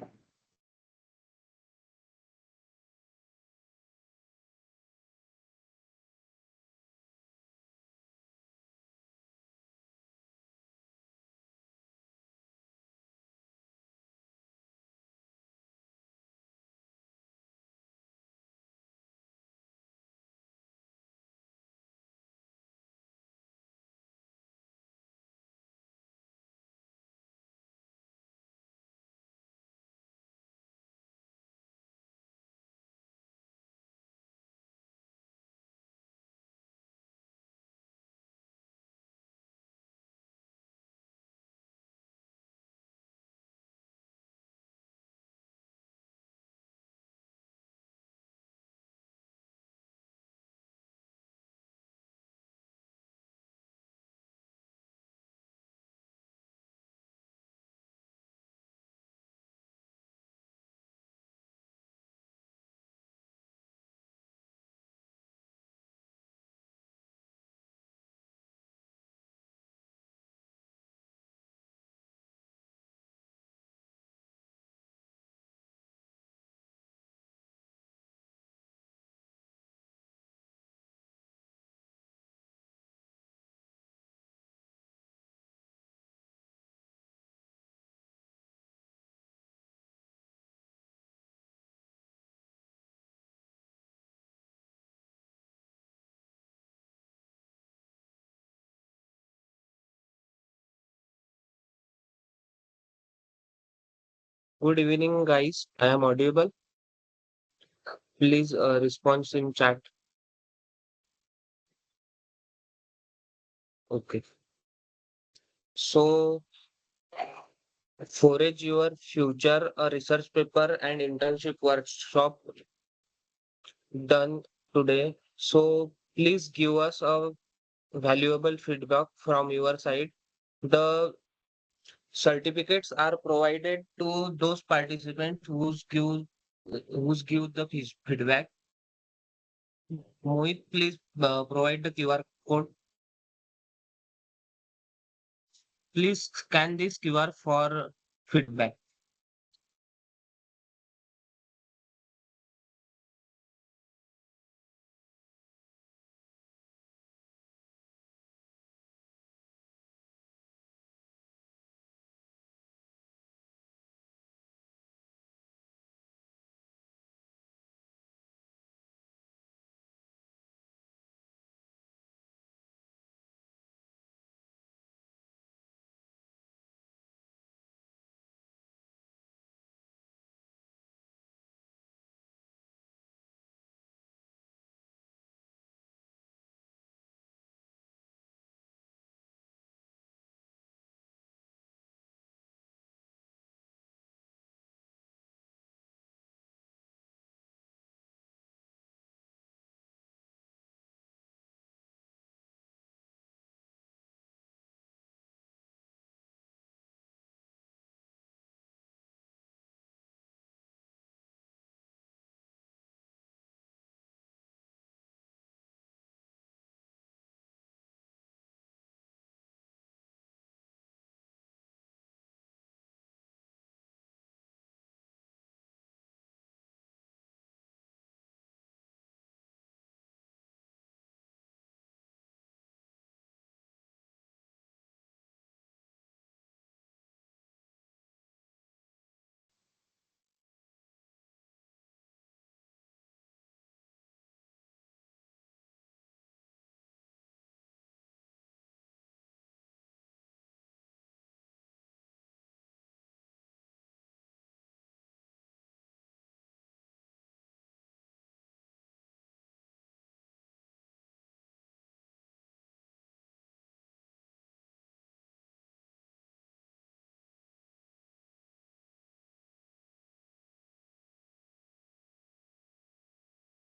Good evening, guys. I am audible. Please respond in chat. Okay. So, forage your future a research paper and internship workshop done today. So, please give us a valuable feedback from your side. The certificates are provided to those participants who's give the feedback. Mohit, please provide the QR code. Please scan this QR for feedback.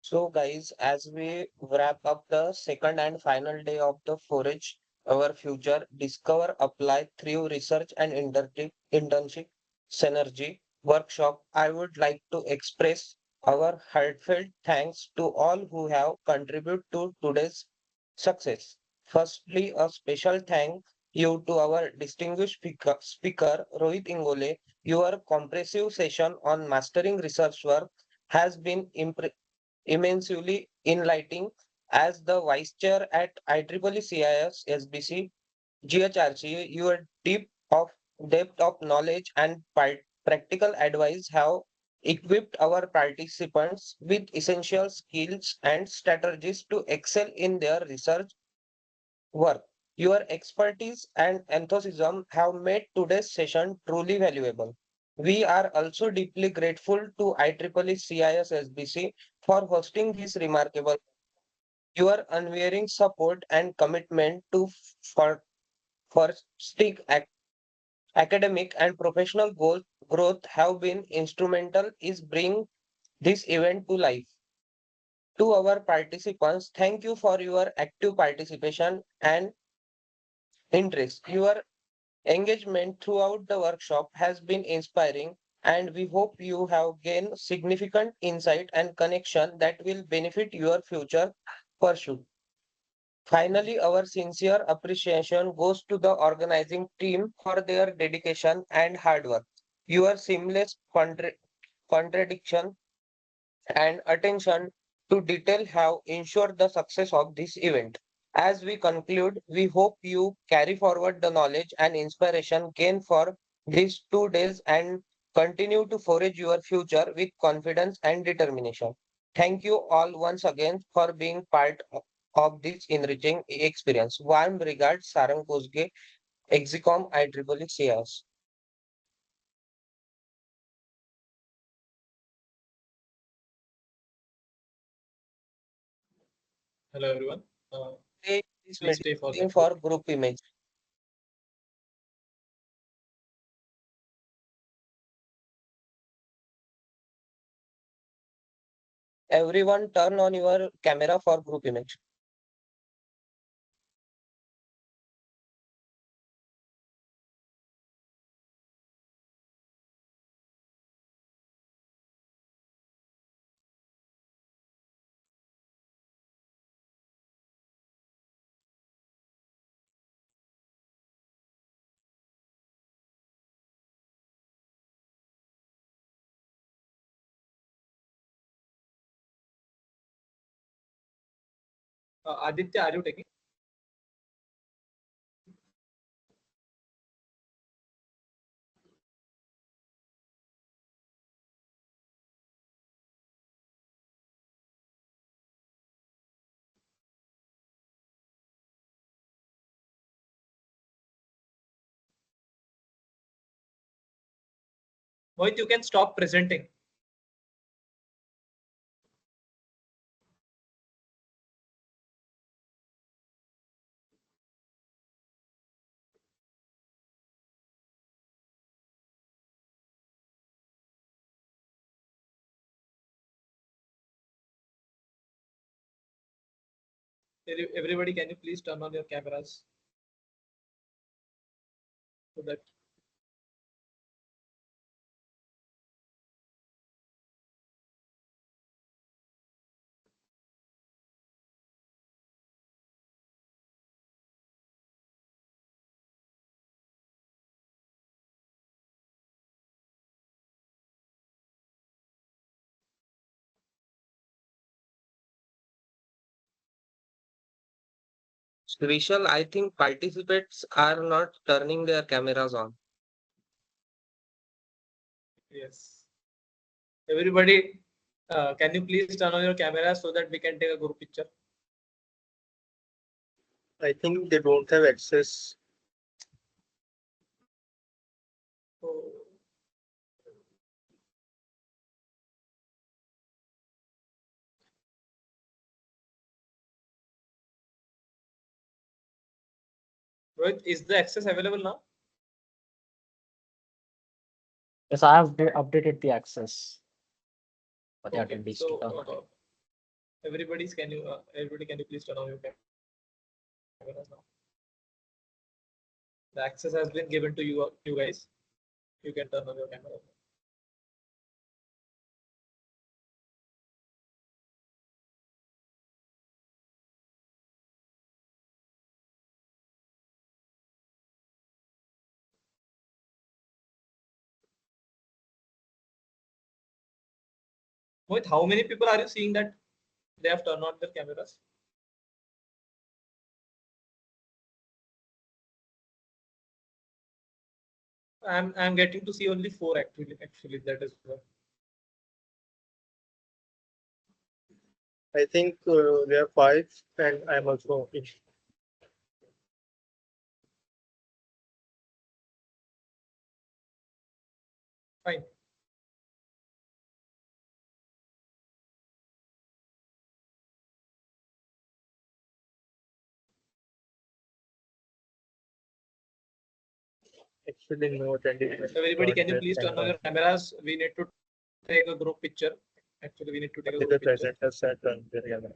So, guys, as we wrap up the second and final day of the Forage Our Future Discover Apply through Research and Internship Synergy workshop, I would like to express our heartfelt thanks to all who have contributed to today's success. Firstly, a special thank you to our distinguished speaker Rohit Ingole. Your comprehensive session on mastering research work has been immensely enlightening. As the Vice Chair at IEEE CIS SBC GHRC, your depth of knowledge and practical advice have equipped our participants with essential skills and strategies to excel in their research work. Your expertise and enthusiasm have made today's session truly valuable. We are also deeply grateful to IEEE CIS SBC for hosting this remarkable. Your unwavering support and commitment to for stick academic and professional growth have been instrumental in bringing this event to life. To our participants, thank you for your active participation and interest. Your engagement throughout the workshop has been inspiring, and we hope you have gained significant insight and connection that will benefit your future pursuit. Finally, our sincere appreciation goes to the organizing team for their dedication and hard work. Your seamless contradiction and attention to detail have ensured the success of this event. As we conclude, we hope you carry forward the knowledge and inspiration gained for these 2 days and continue to forge your future with confidence and determination. Thank you all once again for being part of this enriching experience. Warm regards, Sarang Kosge, Exicom IEEE CS. Hello everyone. This Please stay for meeting the for group image. Everyone turn on your camera for group image. Aditya, are you taking? Mohit, you can stop presenting. Everybody, can you please turn on your cameras so that Vishal, I think participants are not turning their cameras on. yes. Everybody, can you please turn on your cameras so that we can take a group picture? I think they don't have access. So, Rohit, is the access available now? Yes, I have updated the access for the Okay, attendees so to turn on. Everybody, can you please turn on your cameras now? The access has been given to you guys. You can turn on your camera. Mohit, how many people are you seeing that they have turned on their cameras? I'm getting to see only 4 actually that is I think there are 5 and I'm also in. fine. Actually, no attending. Everybody, can you please turn on your cameras? We need to take a group picture. Actually, we need to take a The group picture. present has sat on their camera.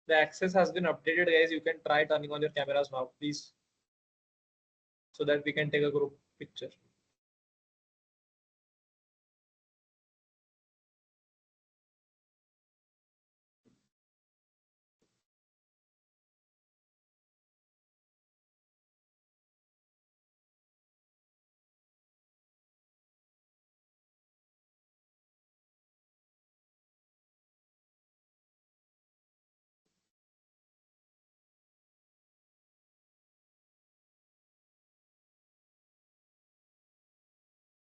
The access has been updated, guys. You can try turning on your cameras now, please, so that we can take a group picture.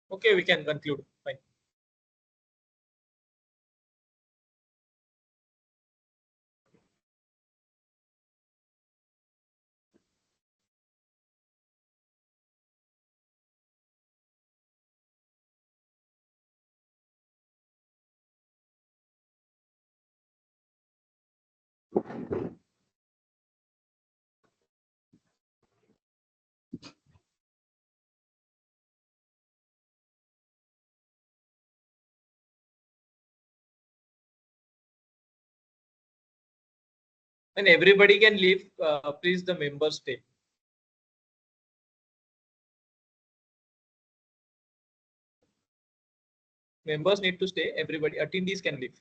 Okay, we can conclude. Fine. And everybody can leave. Please, the members stay. Members need to stay. Everybody, attendees can leave.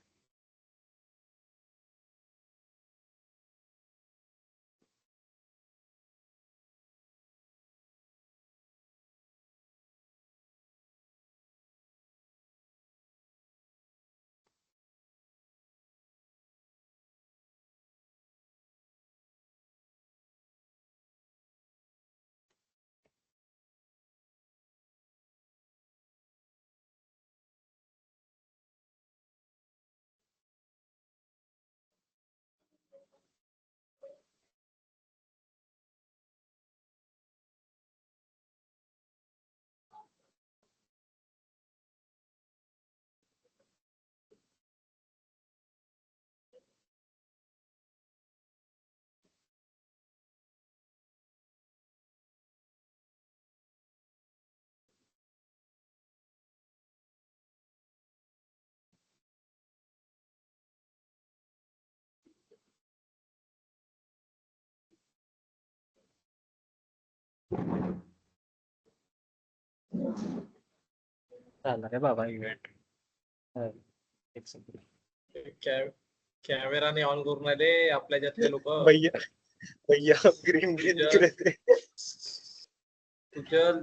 झालं रे बाबा event. एक second. कॅमेराने on करून आले आपल्या ज्यातले लोक. भैया भैया green green दिख रहे थे. तुझं